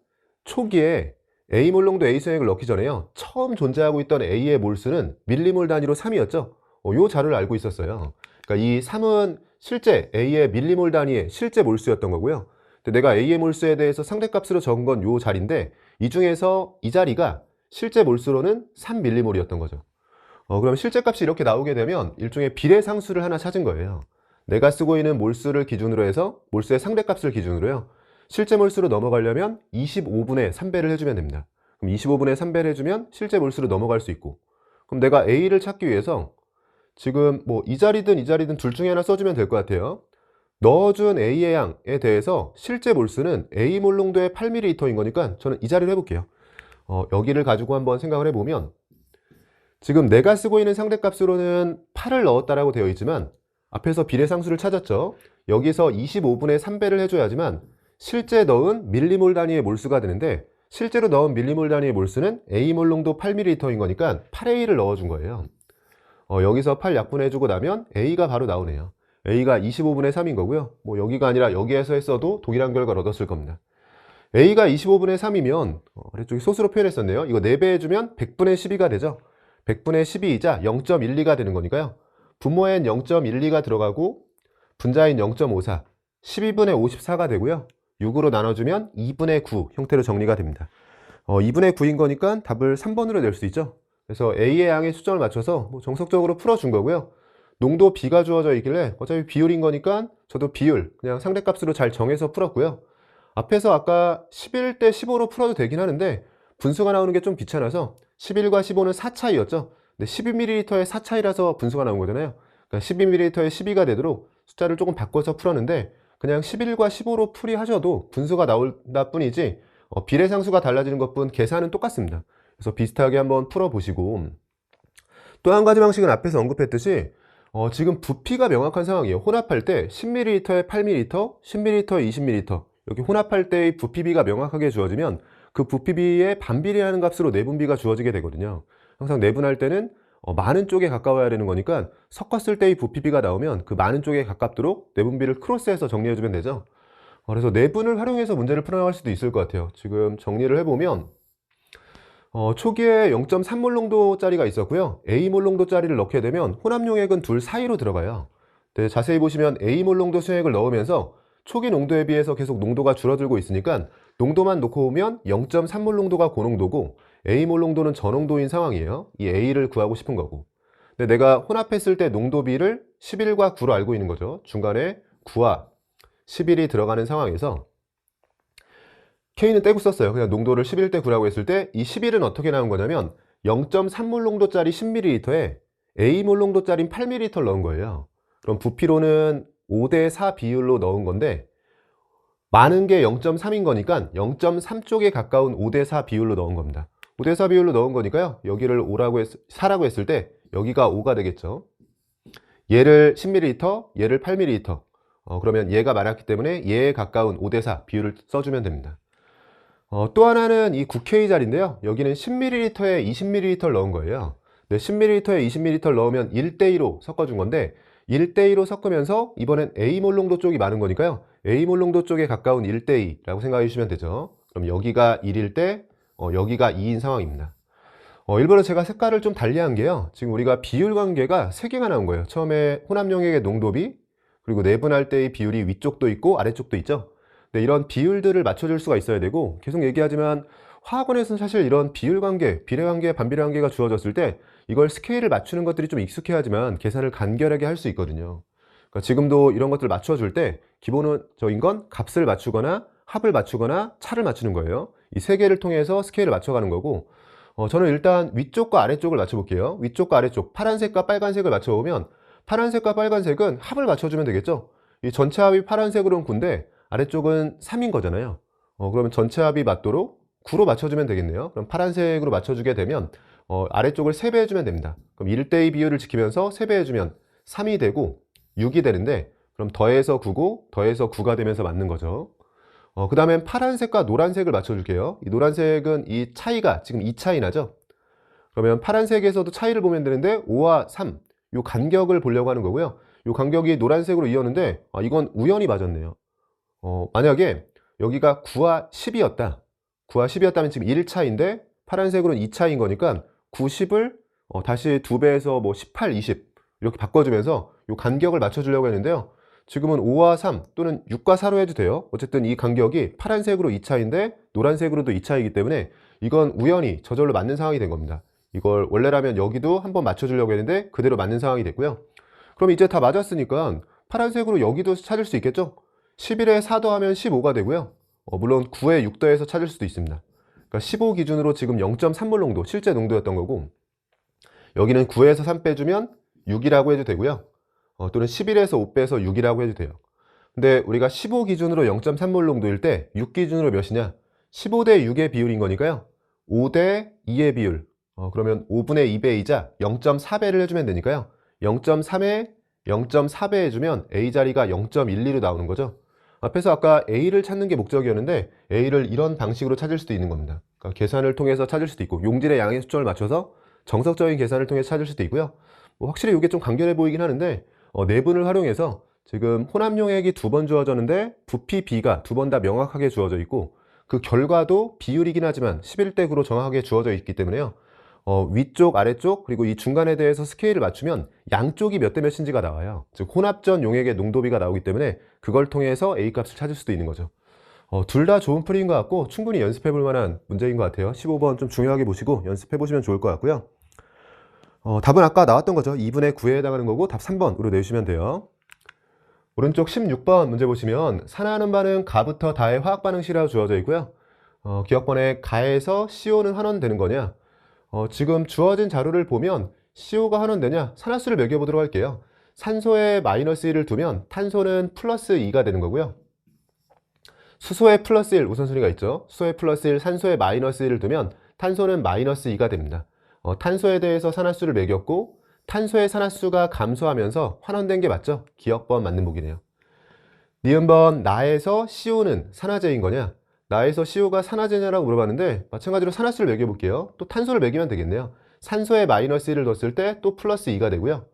초기에 A 몰롱도 A 수액을 넣기 전에요, 처음 존재하고 있던 A의 몰수는 밀리몰 단위로 3이었죠. 요 자료를 알고 있었어요. 그러니까 이 3은 실제 A의 밀리몰 단위의 실제 몰수였던 거고요. 근데 내가 A의 몰수에 대해서 상대값으로 적은 건 요 자리인데, 이 중에서 이 자리가 실제 몰수로는 3밀리몰이었던 거죠. 그럼 실제값이 이렇게 나오게 되면 일종의 비례상수를 하나 찾은 거예요. 내가 쓰고 있는 몰수를 기준으로 해서 몰수의 상대값을 기준으로요, 실제 몰수로 넘어가려면 25분의 3배를 해주면 됩니다. 그럼 25분의 3배를 해주면 실제 몰수로 넘어갈 수 있고, 그럼 내가 A를 찾기 위해서 지금 뭐 이 자리든 이 자리든 둘 중에 하나 써주면 될 것 같아요. 넣어준 A의 양에 대해서 실제 몰수는 A 몰롱도의 8ml인 거니까 저는 이 자리를 해볼게요. 여기를 가지고 한번 생각을 해보면, 지금 내가 쓰고 있는 상대값으로는 8을 넣었다라고 되어 있지만 앞에서 비례상수를 찾았죠. 여기서 25분의 3배를 해줘야지만 실제 넣은 밀리몰 단위의 몰수가 되는데, 실제로 넣은 밀리몰 단위의 몰수는 A 몰롱도 8ml인 거니까 8A를 넣어준 거예요. 여기서 8 약분해주고 나면 A가 바로 나오네요. A가 25분의 3인 거고요. 뭐 여기가 아니라 여기에서 했어도 동일한 결과를 얻었을 겁니다. A가 25분의 3이면 아래쪽에 소수로 표현했었네요. 이거 4배 해주면 100분의 12가 되죠. 100분의 12이자 0.12가 되는 거니까요. 분모엔 0.12가 들어가고 분자인 0.54, 12분의 54가 되고요. 6으로 나눠주면 2분의 9 형태로 정리가 됩니다. 2분의 9인 거니까 답을 3번으로 낼 수 있죠. 그래서 A의 양에 초점을 맞춰서 뭐 정석적으로 풀어준 거고요. 농도 B가 주어져 있길래 어차피 비율인 거니까 저도 비율 그냥 상대값으로 잘 정해서 풀었고요. 앞에서 아까 11대 15로 풀어도 되긴 하는데 분수가 나오는 게 좀 귀찮아서 11과 15는 4 차이였죠. 근데 12ml의 4 차이라서 분수가 나온 거잖아요. 그러니까 12ml의 12가 되도록 숫자를 조금 바꿔서 풀었는데, 그냥 11과 15로 풀이하셔도 분수가 나온다 뿐이지 비례상수가 달라지는 것뿐 계산은 똑같습니다. 그래서 비슷하게 한번 풀어보시고, 또 한 가지 방식은 앞에서 언급했듯이 지금 부피가 명확한 상황이에요. 혼합할 때 10ml에 8ml, 10ml에 20ml 이렇게 혼합할 때의 부피비가 명확하게 주어지면 그 부피비에 반비례하는 값으로 내분비가 주어지게 되거든요. 항상 내분할 때는 많은 쪽에 가까워야 되는 거니까 섞었을 때의 부피비가 나오면 그 많은 쪽에 가깝도록 내분비를 크로스해서 정리해주면 되죠. 그래서 내분을 활용해서 문제를 풀어나갈 수도 있을 것 같아요. 지금 정리를 해보면 초기에 0.3몰 농도짜리가 있었고요. A몰 농도짜리를 넣게 되면 혼합용액은 둘 사이로 들어가요. 네, 자세히 보시면 A몰 농도 수액을 넣으면서 초기 농도에 비해서 계속 농도가 줄어들고 있으니까 농도만 놓고 보면 0.3몰 농도가 고농도고 A몰 농도는 저농도인 상황이에요. 이 A를 구하고 싶은 거고. 근데 내가 혼합했을 때 농도비를 11과 9로 알고 있는 거죠. 중간에 9와 11이 들어가는 상황에서 K는 떼고 썼어요. 그냥 농도를 11대 9라고 했을 때 이 11은 어떻게 나온 거냐면 0.3몰 농도짜리 10ml에 A몰 농도짜리 8ml를 넣은 거예요. 그럼 부피로는 5대 4 비율로 넣은 건데 많은 게 0.3인 거니까 0.3 쪽에 가까운 5대 4 비율로 넣은 겁니다. 5대 4 비율로 넣은 거니까요. 여기를 4라고 했을 때 여기가 5가 되겠죠. 얘를 10ml, 얘를 8ml. 그러면 얘가 많았기 때문에 얘에 가까운 5대 4 비율을 써주면 됩니다. 또 하나는 이 9K짜리인데요. 여기는 10ml에 20ml를 넣은 거예요. 네, 10ml에 20ml를 넣으면 1대2로 섞어준 건데 1대2로 섞으면서 이번엔 A몰 농도 쪽이 많은 거니까요. A몰 농도 쪽에 가까운 1대2라고 생각해 주시면 되죠. 그럼 여기가 1일 때 여기가 2인 상황입니다. 일부러 제가 색깔을 좀 달리한 게요. 지금 우리가 비율 관계가 3개가 나온 거예요. 처음에 혼합용액의 농도비, 그리고 내분할 때의 비율이 위쪽도 있고 아래쪽도 있죠. 네, 이런 비율들을 맞춰줄 수가 있어야 되고 계속 얘기하지만 화학원에서는 사실 이런 비율 관계, 비례 관계, 반비례 관계가 주어졌을 때 이걸 스케일을 맞추는 것들이 좀 익숙해야지만 계산을 간결하게 할 수 있거든요. 그러니까 지금도 이런 것들을 맞춰줄 때 기본적인 건 값을 맞추거나 합을 맞추거나 차를 맞추는 거예요. 이 세 개를 통해서 스케일을 맞춰가는 거고 저는 일단 위쪽과 아래쪽을 맞춰볼게요. 위쪽과 아래쪽 파란색과 빨간색을 맞춰보면 파란색과 빨간색은 합을 맞춰주면 되겠죠. 이 전체 합이 파란색으로는 9인데 아래쪽은 3인 거잖아요. 그러면 전체 합이 맞도록 9로 맞춰주면 되겠네요. 그럼 파란색으로 맞춰주게 되면 아래쪽을 3배 해주면 됩니다. 그럼 1대2 비율을 지키면서 3배 해주면 3이 되고 6이 되는데 그럼 더해서 9고 더해서 9가 되면서 맞는 거죠. 그 다음엔 파란색과 노란색을 맞춰줄게요. 이 노란색은 이 차이가 지금 2차이 나죠? 그러면 파란색에서도 차이를 보면 되는데 5와 3, 이 간격을 보려고 하는 거고요. 이 간격이 노란색으로 이었는데 이건 우연히 맞았네요. 만약에 여기가 9와 10이었다. 9와 10이었다면 지금 1차인데 파란색으로는 2차인 거니까 9, 10을 다시 2배에서 뭐 18, 20 이렇게 바꿔주면서 이 간격을 맞춰주려고 했는데요. 지금은 5와 3 또는 6과 4로 해도 돼요. 어쨌든 이 간격이 파란색으로 2차인데 노란색으로도 2차이기 때문에 이건 우연히 저절로 맞는 상황이 된 겁니다. 이걸 원래라면 여기도 한번 맞춰주려고 했는데 그대로 맞는 상황이 됐고요. 그럼 이제 다 맞았으니까 파란색으로 여기도 찾을 수 있겠죠? 11에 4 더하면 15가 되고요. 물론 9에 6 더해서 찾을 수도 있습니다. 그러니까 15 기준으로 지금 0.3몰 농도, 실제 농도였던 거고 여기는 9에서 3 빼주면 6이라고 해도 되고요. 또는 11에서 5 빼서 6이라고 해도 돼요. 근데 우리가 15 기준으로 0.3몰 농도일 때 6 기준으로 몇이냐? 15대 6의 비율인 거니까요. 5대 2의 비율. 그러면 5분의 2배이자 0.4배를 해주면 되니까요. 0.3에 0.4배 해주면 A자리가 0.12로 나오는 거죠. 앞에서 아까 A를 찾는 게 목적이었는데 A를 이런 방식으로 찾을 수도 있는 겁니다. 그러니까 계산을 통해서 찾을 수도 있고 용질의 양의 수점을 맞춰서 정석적인 계산을 통해서 찾을 수도 있고요. 확실히 이게 좀 간결해 보이긴 하는데 내분을 활용해서 지금 혼합용액이 2번 주어졌는데 부피 B가 2번 다 명확하게 주어져 있고 그 결과도 비율이긴 하지만 11대 9로 정확하게 주어져 있기 때문에요. 위쪽, 아래쪽, 그리고 이 중간에 대해서 스케일을 맞추면 양쪽이 몇 대 몇인지가 나와요. 즉 혼합전 용액의 농도비가 나오기 때문에 그걸 통해서 A값을 찾을 수도 있는 거죠. 둘 다 좋은 풀이인 것 같고 충분히 연습해 볼 만한 문제인 것 같아요. 15번 좀 중요하게 보시고 연습해 보시면 좋을 것 같고요. 답은 아까 나왔던 거죠. 2분의 9에 해당하는 거고 답 3번으로 내주시면 돼요. 오른쪽 16번 문제 보시면 산화하는 반응 가부터 다의 화학 반응식이라고 주어져 있고요. 기억번에 가에서 CO는 환원되는 거냐? 지금 주어진 자료를 보면 CO가 환원되냐? 산화수를 매겨보도록 할게요. 산소에 마이너스 1을 두면 탄소는 플러스 2가 되는 거고요. 수소에 플러스 1 우선순위가 있죠. 수소에 플러스 1, 산소에 마이너스 1을 두면 탄소는 마이너스 2가 됩니다. 탄소에 대해서 산화수를 매겼고 탄소의 산화수가 감소하면서 환원된 게 맞죠? 기억번 맞는 보기네요. 니은번 나에서 CO는 산화제인 거냐? 나에서 CO가 산화제냐라고 물어봤는데 마찬가지로 산화수를 매겨볼게요. 또 탄소를 매기면 되겠네요. 산소에 마이너스 1을 뒀을 때 또 플러스 2가 되고요.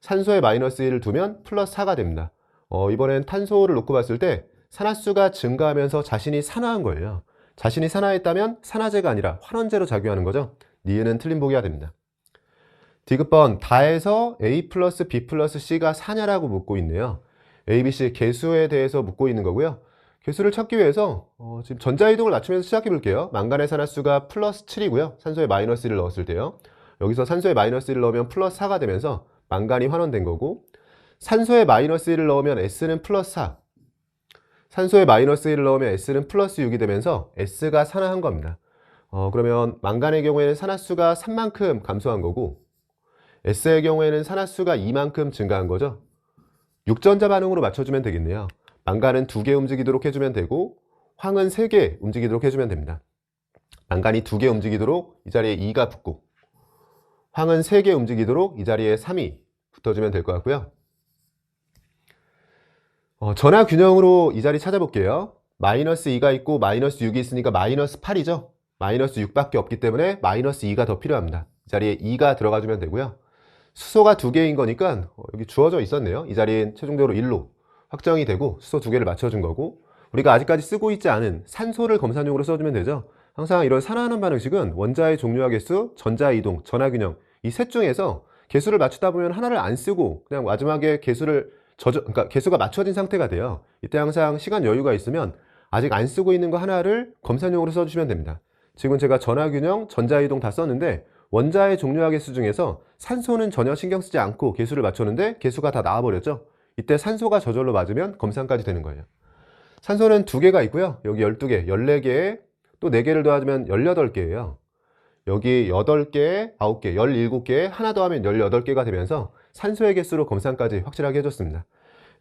산소에 마이너스 1을 두면 플러스 4가 됩니다. 이번엔 탄소를 놓고 봤을 때 산화수가 증가하면서 자신이 산화한 거예요. 자신이 산화했다면 산화제가 아니라 환원제로 작용하는 거죠. 니은은 틀린 보기가 됩니다. 디귿번 다에서 A 플러스 B 플러스 C가 4냐라고 묻고 있네요. A, B, C 개수에 대해서 묻고 있는 거고요. 개수를 찾기 위해서 지금 전자이동을 낮추면서 시작해 볼게요. 망간의 산화수가 플러스 7이고요. 산소에 마이너스 1을 넣었을 때요. 여기서 산소에 마이너스 1을 넣으면 플러스 4가 되면서 망간이 환원된 거고, 산소에 마이너스 1을 넣으면 S는 플러스 4, 산소에 마이너스 1을 넣으면 S는 플러스 6이 되면서 S가 산화한 겁니다. 그러면 망간의 경우에는 산화수가 3만큼 감소한 거고, S의 경우에는 산화수가 2만큼 증가한 거죠. 6전자 반응으로 맞춰주면 되겠네요. 망간은 2개 움직이도록 해주면 되고, 황은 3개 움직이도록 해주면 됩니다. 망간이 2개 움직이도록 이 자리에 2가 붙고, 황은 3개 움직이도록 이 자리에 3이 붙어주면 될 것 같고요. 전화 균형으로 이 자리 찾아볼게요. 마이너스 2가 있고 마이너스 6이 있으니까 마이너스 8이죠. 마이너스 6밖에 없기 때문에 마이너스 2가 더 필요합니다. 이 자리에 2가 들어가주면 되고요. 수소가 2개인 거니까 여기 주어져 있었네요. 이 자리엔 최종적으로 1로 확정이 되고 수소 2개를 맞춰준 거고, 우리가 아직까지 쓰고 있지 않은 산소를 검사용으로 써주면 되죠. 항상 이런 산화하는 반응식은 원자의 종류와 개수, 전자 이동, 전화 균형 이 셋 중에서 개수를 맞추다 보면 하나를 안 쓰고 그냥 마지막에 그러니까 개수가 맞춰진 상태가 돼요. 이때 항상 시간 여유가 있으면 아직 안 쓰고 있는 거 하나를 검사용으로 써주시면 됩니다. 지금 제가 전화 균형, 전자 이동 다 썼는데 원자의 종류와 개수 중에서 산소는 전혀 신경 쓰지 않고 개수를 맞췄는데 개수가 다 나와버렸죠. 이때 산소가 저절로 맞으면 검산까지 되는 거예요. 산소는 2개가 있고요. 여기 12개, 14개에 또 4개를 더하면 18개예요. 여기 8개, 9개, 17개에 하나 더하면 18개가 되면서 산소의 개수로 검산까지 확실하게 해줬습니다.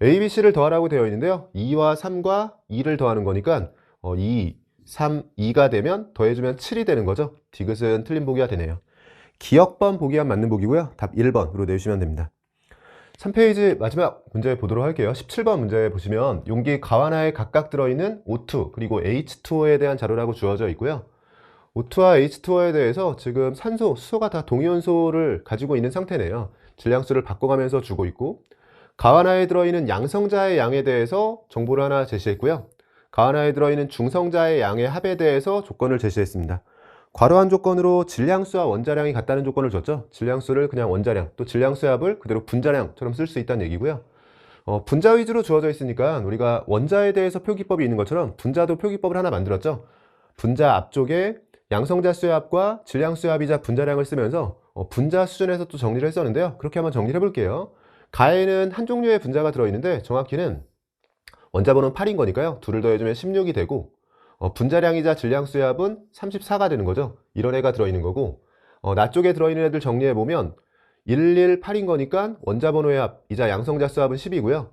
A, B, C를 더하라고 되어 있는데요. 2와 3과 2를 더하는 거니까 2, 3, 2가 되면 더해주면 7이 되는 거죠. 디귿은 틀린 보기가 되네요. 기억번 보기와 맞는 보기고요. 답 1번으로 내주시면 됩니다. 3페이지 마지막 문제 보도록 할게요. 17번 문제 보시면 용기 가와나에 각각 들어있는 O2 그리고 H2O에 대한 자료라고 주어져 있고요. O2와 H2O에 대해서 지금 산소, 수소가 다 동위원소를 가지고 있는 상태네요. 질량수를 바꿔가면서 주고 있고, 가와나에 들어있는 양성자의 양에 대해서 정보를 하나 제시했고요. 가와나에 들어있는 중성자의 양의 합에 대해서 조건을 제시했습니다. 괄호한 조건으로 질량수와 원자량이 같다는 조건을 줬죠. 질량수를 그냥 원자량, 또 질량수의 합을 그대로 분자량처럼 쓸 수 있다는 얘기고요. 분자 위주로 주어져 있으니까 우리가 원자에 대해서 표기법이 있는 것처럼 분자도 표기법을 하나 만들었죠. 분자 앞쪽에 양성자 수의 합과 질량수의 합이자 분자량을 쓰면서 분자 수준에서 또 정리를 했었는데요. 그렇게 한번 정리를 해볼게요. 가에는 한 종류의 분자가 들어있는데 정확히는 원자 번호는 8인 거니까요. 2를 더해주면 16이 되고, 분자량이자 질량수의 합은 34가 되는 거죠. 이런 애가 들어있는 거고, 나 쪽에 들어있는 애들 정리해보면 118인 거니까 원자 번호의 합이자 양성자 수 합은 10이고요.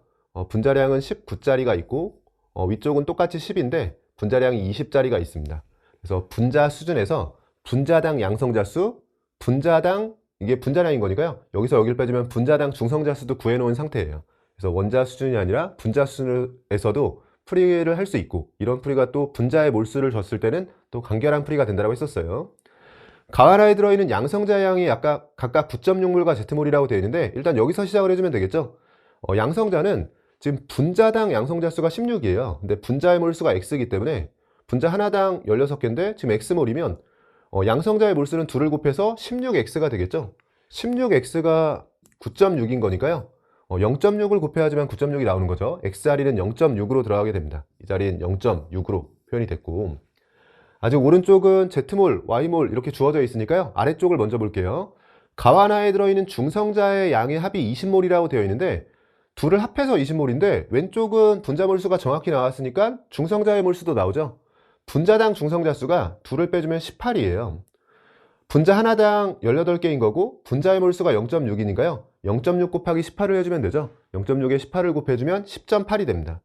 분자량은 19짜리가 있고, 위쪽은 똑같이 10인데 분자량이 20짜리가 있습니다. 그래서 분자 수준에서 분자당 양성자 수, 분자당 이게 분자량인 거니까요. 여기서 여기를 빼주면 분자당 중성자 수도 구해놓은 상태예요. 그래서 원자 수준이 아니라 분자 수준에서도 풀이를 할 수 있고, 이런 풀이가 또 분자의 몰수를 줬을 때는 또 간결한 풀이가 된다고 했었어요. 가와나에 들어있는 양성자 양이 각각 9.6몰과 Z몰이라고 되어 있는데 일단 여기서 시작을 해주면 되겠죠. 양성자는 지금 분자당 양성자 수가 16이에요. 근데 분자의 몰수가 X이기 때문에 분자 하나당 16개인데 지금 X몰이면 양성자의 몰수는 2를 곱해서 16X가 되겠죠. 16X가 9.6인 거니까요. 0.6을 곱해야지만 9.6이 나오는 거죠. X자리는 0.6으로 들어가게 됩니다. 이 자리는 0.6으로 표현이 됐고, 아직 오른쪽은 Z몰, Y몰 이렇게 주어져 있으니까요. 아래쪽을 먼저 볼게요. 가와나에 들어있는 중성자의 양의 합이 20몰이라고 되어 있는데 둘을 합해서 20몰인데 왼쪽은 분자 몰수가 정확히 나왔으니까 중성자의 몰수도 나오죠. 분자당 중성자 수가 2를 빼주면 18이에요. 분자 하나당 18개인 거고 분자의 몰수가 0.6이니까요. 0.6 곱하기 18을 해주면 되죠. 0.6에 18을 곱해주면 10.8이 됩니다.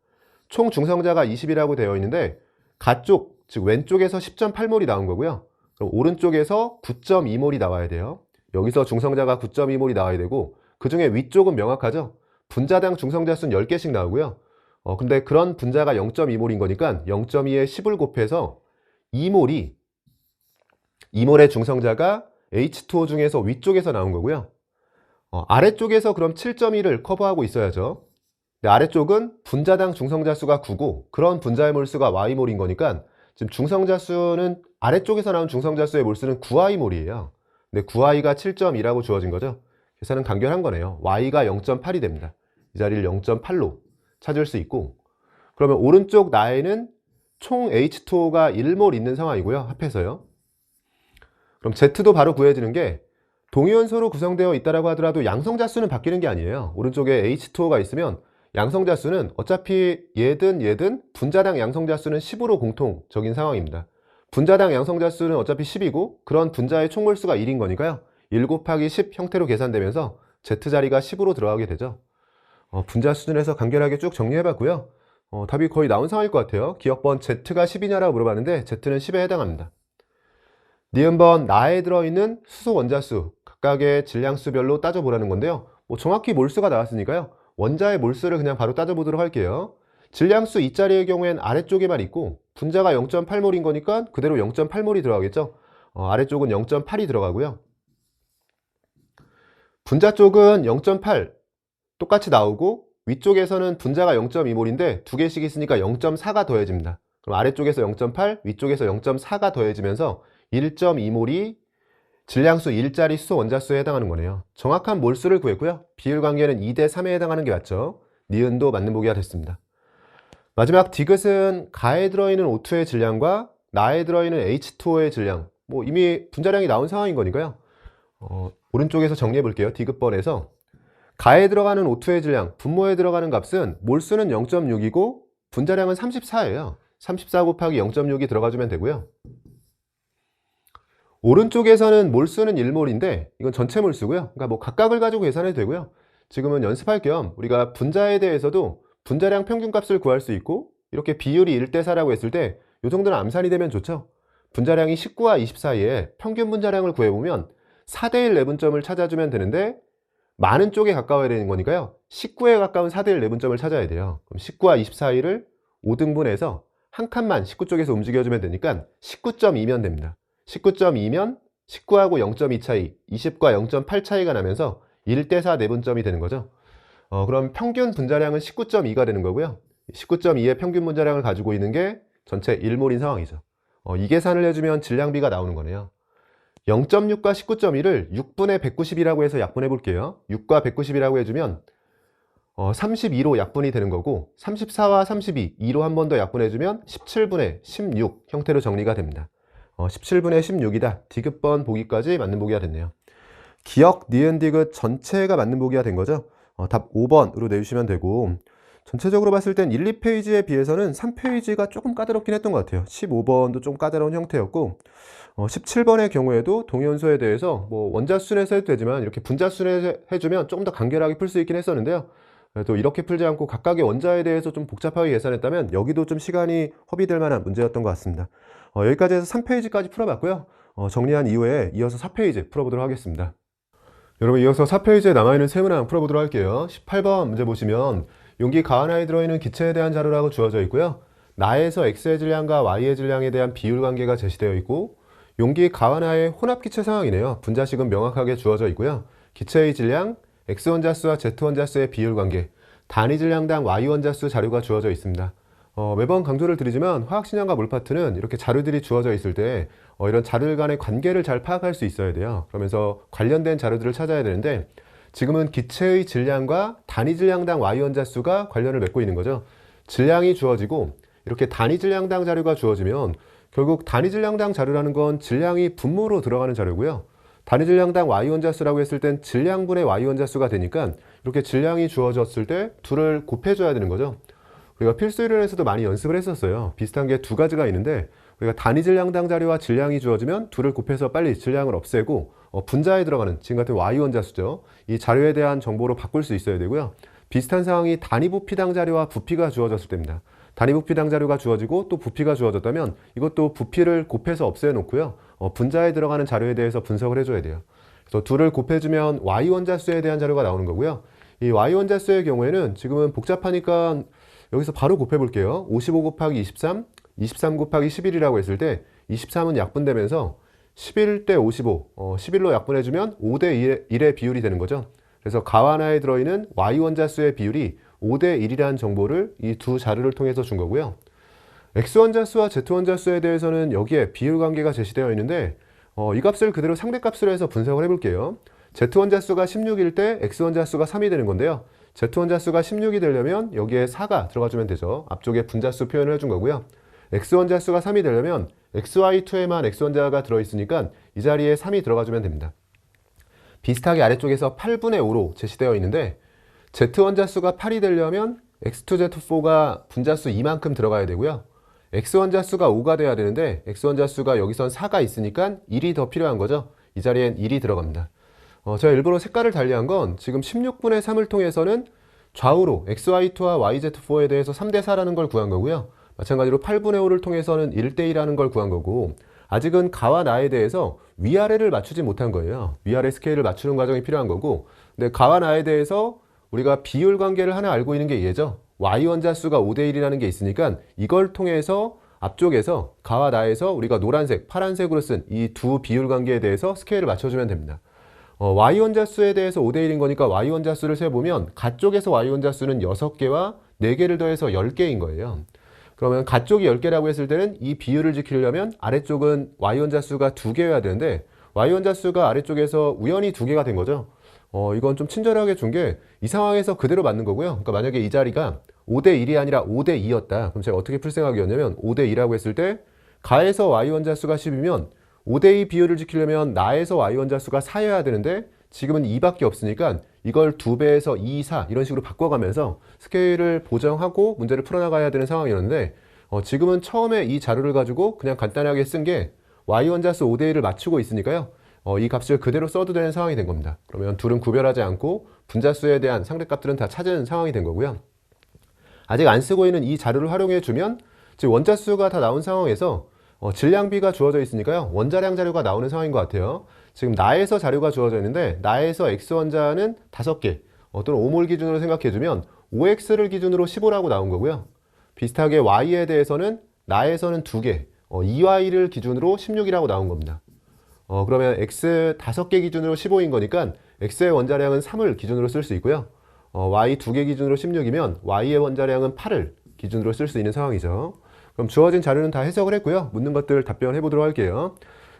총 중성자가 20이라고 되어 있는데 가쪽, 즉 왼쪽에서 10.8몰이 나온 거고요. 그럼 오른쪽에서 9.2몰이 나와야 돼요. 여기서 중성자가 9.2몰이 나와야 되고 그 중에 위쪽은 명확하죠. 분자당 중성자 수는 10개씩 나오고요. 근데 그런 분자가 0.2몰인 거니까 0.2에 10을 곱해서 2몰의 중성자가 H2O 중에서 위쪽에서 나온 거고요. 아래쪽에서 그럼 7.1을 커버하고 있어야죠. 아래쪽은 분자당 중성자 수가 9고 그런 분자의 몰수가 Y몰인 거니까 지금 중성자 수는 아래쪽에서 나온 중성자 수의 몰수는 9Y몰이에요. 근데 9Y가 7.2라고 주어진 거죠. 계산은 간결한 거네요. Y가 0.8이 됩니다. 이 자리를 0.8로 찾을 수 있고, 그러면 오른쪽 나에는 총 H2O가 1몰 있는 상황이고요. 합해서요. 그럼 Z도 바로 구해지는 게 동위원소로 구성되어 있다라고 하더라도 양성자 수는 바뀌는 게 아니에요. 오른쪽에 H2O가 있으면 양성자 수는 어차피 얘든 분자당 양성자 수는 10으로 공통적인 상황입니다. 분자당 양성자 수는 어차피 10이고 그런 분자의 총몰수가 1인 거니까요. 1 곱하기 10 형태로 계산되면서 Z자리가 10으로 들어가게 되죠. 분자 수준에서 간결하게 쭉 정리해봤고요. 답이 거의 나온 상황일 것 같아요. 기억번 Z가 10이냐라고 물어봤는데 Z는 10에 해당합니다. 니은번 나에 들어있는 수소 원자수 각각의 질량수별로 따져보라는 건데요. 정확히 몰수가 나왔으니까요. 원자의 몰수를 그냥 바로 따져보도록 할게요. 질량수 이 자리의 경우엔 아래쪽에만 있고 분자가 0.8몰인 거니까 그대로 0.8몰이 들어가겠죠. 아래쪽은 0.8이 들어가고요. 분자 쪽은 0.8 똑같이 나오고 위쪽에서는 분자가 0.2몰인데 두 개씩 있으니까 0.4가 더해집니다. 그럼 아래쪽에서 0.8, 위쪽에서 0.4가 더해지면서 1.2몰이 질량수 1짜리 수소 원자수에 해당하는 거네요. 정확한 몰수를 구했고요. 비율 관계는 2대 3에 해당하는 게 맞죠. 니은도 맞는 보기가 됐습니다. 마지막 디귿은 가에 들어있는 O2의 질량과 나에 들어있는 H2O의 질량, 이미 분자량이 나온 상황인 거니까요. 오른쪽에서 정리해 볼게요. 디귿번에서 가에 들어가는 O2의 질량, 분모에 들어가는 값은 몰수는 0.6이고 분자량은 34예요. 34 곱하기 0.6이 들어가주면 되고요. 오른쪽에서는 몰수는 1몰인데 이건 전체 몰수고요. 그러니까 각각을 가지고 계산해도 되고요. 지금은 연습할 겸 우리가 분자에 대해서도 분자량 평균값을 구할 수 있고 이렇게 비율이 1대 4라고 했을 때 이 정도는 암산이 되면 좋죠. 분자량이 19와 20 사이에 평균 분자량을 구해보면 4대 1 내분점을 찾아주면 되는데 많은 쪽에 가까워야 되는 거니까요. 19에 가까운 4대 1 내분점을 찾아야 돼요. 그럼 19와 20 사이를 5등분해서 한 칸만 19 쪽에서 움직여주면 되니까 19.2면 됩니다. 19.2면 19하고 0.2 차이, 20과 0.8 차이가 나면서 1대 4 내분점이 되는 거죠. 그럼 평균 분자량은 19.2가 되는 거고요. 19.2의 평균 분자량을 가지고 있는 게 전체 1몰인 상황이죠. 이 계산을 해주면 질량비가 나오는 거네요. 0.6과 19.1을 6분의 190이라고 해서 약분해 볼게요. 6과 190이라고 해주면 32로 약분이 되는 거고 34와 32, 2로 한 번 더 약분해주면 17분의 16 형태로 정리가 됩니다. 17분의 16이다. 디귿번 보기까지 맞는 보기가 됐네요. 기억, 니은, 디귿 전체가 맞는 보기가 된 거죠. 답 5번으로 내주시면 되고 전체적으로 봤을 땐 1, 2페이지에 비해서는 3페이지가 조금 까다롭긴 했던 것 같아요. 15번도 좀 까다로운 형태였고 17번의 경우에도 동위원소에 대해서 원자순에서 해도 되지만 이렇게 분자순에서 해주면 조금 더 간결하게 풀 수 있긴 했었는데요. 또 이렇게 풀지 않고 각각의 원자에 대해서 좀 복잡하게 계산했다면 여기도 좀 시간이 허비될 만한 문제였던 것 같습니다. 여기까지 해서 3페이지까지 풀어봤고요. 정리한 이후에 이어서 4페이지 풀어보도록 하겠습니다. 여러분, 이어서 4페이지에 남아있는 세문항 풀어보도록 할게요. 18번 문제 보시면 용기 가하나에 들어있는 기체에 대한 자료라고 주어져 있고요. 나에서 X의 질량과 Y의 질량에 대한 비율 관계가 제시되어 있고 용기 가하나의 혼합기체 상황이네요. 분자식은 명확하게 주어져 있고요. 기체의 질량, X원자수와 Z원자수의 비율 관계, 단위 질량당 Y원자수 자료가 주어져 있습니다. 매번 강조를 드리지만 화학신양과 몰파트는 이렇게 자료들이 주어져 있을 때 이런 자료들 간의 관계를 잘 파악할 수 있어야 돼요. 그러면서 관련된 자료들을 찾아야 되는데 지금은 기체의 질량과 단위 질량당 Y원자수가 관련을 맺고 있는 거죠. 질량이 주어지고 이렇게 단위 질량당 자료가 주어지면 결국 단위 질량당 자료라는 건 질량이 분모로 들어가는 자료고요. 단위 질량당 Y원자수라고 했을 땐 질량분의 Y원자수가 되니까 이렇게 질량이 주어졌을 때 둘을 곱해줘야 되는 거죠. 우리가 필수 이론에서도 많이 연습을 했었어요. 비슷한 게 두 가지가 있는데 우리가 단위 질량당 자료와 질량이 주어지면 둘을 곱해서 빨리 질량을 없애고 분자에 들어가는 지금 같은 Y원자수죠. 이 자료에 대한 정보로 바꿀 수 있어야 되고요. 비슷한 상황이 단위 부피당 자료와 부피가 주어졌을 때입니다. 단위 부피당 자료가 주어지고 또 부피가 주어졌다면 이것도 부피를 곱해서 없애 놓고요. 분자에 들어가는 자료에 대해서 분석을 해줘야 돼요. 그래서 둘을 곱해주면 Y원자수에 대한 자료가 나오는 거고요. 이 Y원자수의 경우에는 지금은 복잡하니까 여기서 바로 곱해 볼게요. 55 곱하기 23, 23 곱하기 11이라고 했을 때 23은 약분되면서 11대 55, 11로 약분해주면 5대 1의 비율이 되는 거죠. 그래서 가와나에 들어있는 Y 원자수의 비율이 5대 1이라는 정보를 이 두 자료를 통해서 준 거고요. X 원자수와 Z 원자수에 대해서는 여기에 비율 관계가 제시되어 있는데 이 값을 그대로 상대값으로 해서 분석을 해볼게요. Z 원자수가 16일 때 X 원자수가 3이 되는 건데요. Z 원자수가 16이 되려면 여기에 4가 들어가주면 되죠. 앞쪽에 분자수 표현을 해준 거고요. X 원자수가 3이 되려면 XY2에만 X 원자가 들어있으니까 이 자리에 3이 들어가주면 됩니다. 비슷하게 아래쪽에서 8분의 5로 제시되어 있는데 Z 원자수가 8이 되려면 X2Z4가 분자수 2만큼 들어가야 되고요. X 원자수가 5가 돼야 되는데 X 원자수가 여기선 4가 있으니까 1이 더 필요한 거죠. 이 자리엔 1이 들어갑니다. 제가 일부러 색깔을 달리한 건 지금 16분의 3을 통해서는 좌우로 XY2와 YZ4에 대해서 3대 4라는 걸 구한 거고요. 마찬가지로 8분의 5를 통해서는 1대 1라는 걸 구한 거고 아직은 가와 나에 대해서 위아래를 맞추지 못한 거예요. 위아래 스케일을 맞추는 과정이 필요한 거고 근데 가와 나에 대해서 우리가 비율 관계를 하나 알고 있는 게 얘죠. Y 원자수가 5대 1이라는 게 있으니까 이걸 통해서 앞쪽에서 가와 나에서 우리가 노란색, 파란색으로 쓴 이 두 비율 관계에 대해서 스케일을 맞춰주면 됩니다. Y 원자수에 대해서 5대 1인 거니까 Y 원자수를 세보면 가쪽에서 Y 원자수는 6개와 4개를 더해서 10개인 거예요. 그러면 가쪽이 10개라고 했을 때는 이 비율을 지키려면 아래쪽은 Y 원자수가 2개여야 되는데 Y 원자수가 아래쪽에서 우연히 2개가 된 거죠. 이건 좀 친절하게 준 게 이 상황에서 그대로 맞는 거고요. 그러니까 만약에 이 자리가 5대 1이 아니라 5대 2였다. 그럼 제가 어떻게 풀 생각이었냐면 5대 2라고 했을 때 가에서 Y 원자수가 10이면 5대 2 비율을 지키려면 나에서 Y 원자수가 4여야 되는데 지금은 2밖에 없으니까 이걸 2배에서 2, 4 이런 식으로 바꿔가면서 스케일을 보정하고 문제를 풀어나가야 되는 상황이었는데 지금은 처음에 이 자료를 가지고 그냥 간단하게 쓴 게 Y 원자수 5대 1을 맞추고 있으니까요. 이 값을 그대로 써도 되는 상황이 된 겁니다. 그러면 둘은 구별하지 않고 분자수에 대한 상대값들은 다 찾은 상황이 된 거고요. 아직 안 쓰고 있는 이 자료를 활용해 주면 지금 원자수가 다 나온 상황에서 질량비가 주어져 있으니까요. 원자량 자료가 나오는 상황인 것 같아요. 지금 나에서 자료가 주어져 있는데 나에서 X원자는 5개 또는 5몰 기준으로 생각해주면 5X를 기준으로 15라고 나온 거고요. 비슷하게 Y에 대해서는 나에서는 2개 2Y를 기준으로 16이라고 나온 겁니다. 그러면 X 5개 기준으로 15인 거니까 X의 원자량은 3을 기준으로 쓸 수 있고요. Y 2개 기준으로 16이면 Y의 원자량은 8을 기준으로 쓸 수 있는 상황이죠. 그럼 주어진 자료는 다 해석을 했고요. 묻는 것들 답변해 보도록 할게요.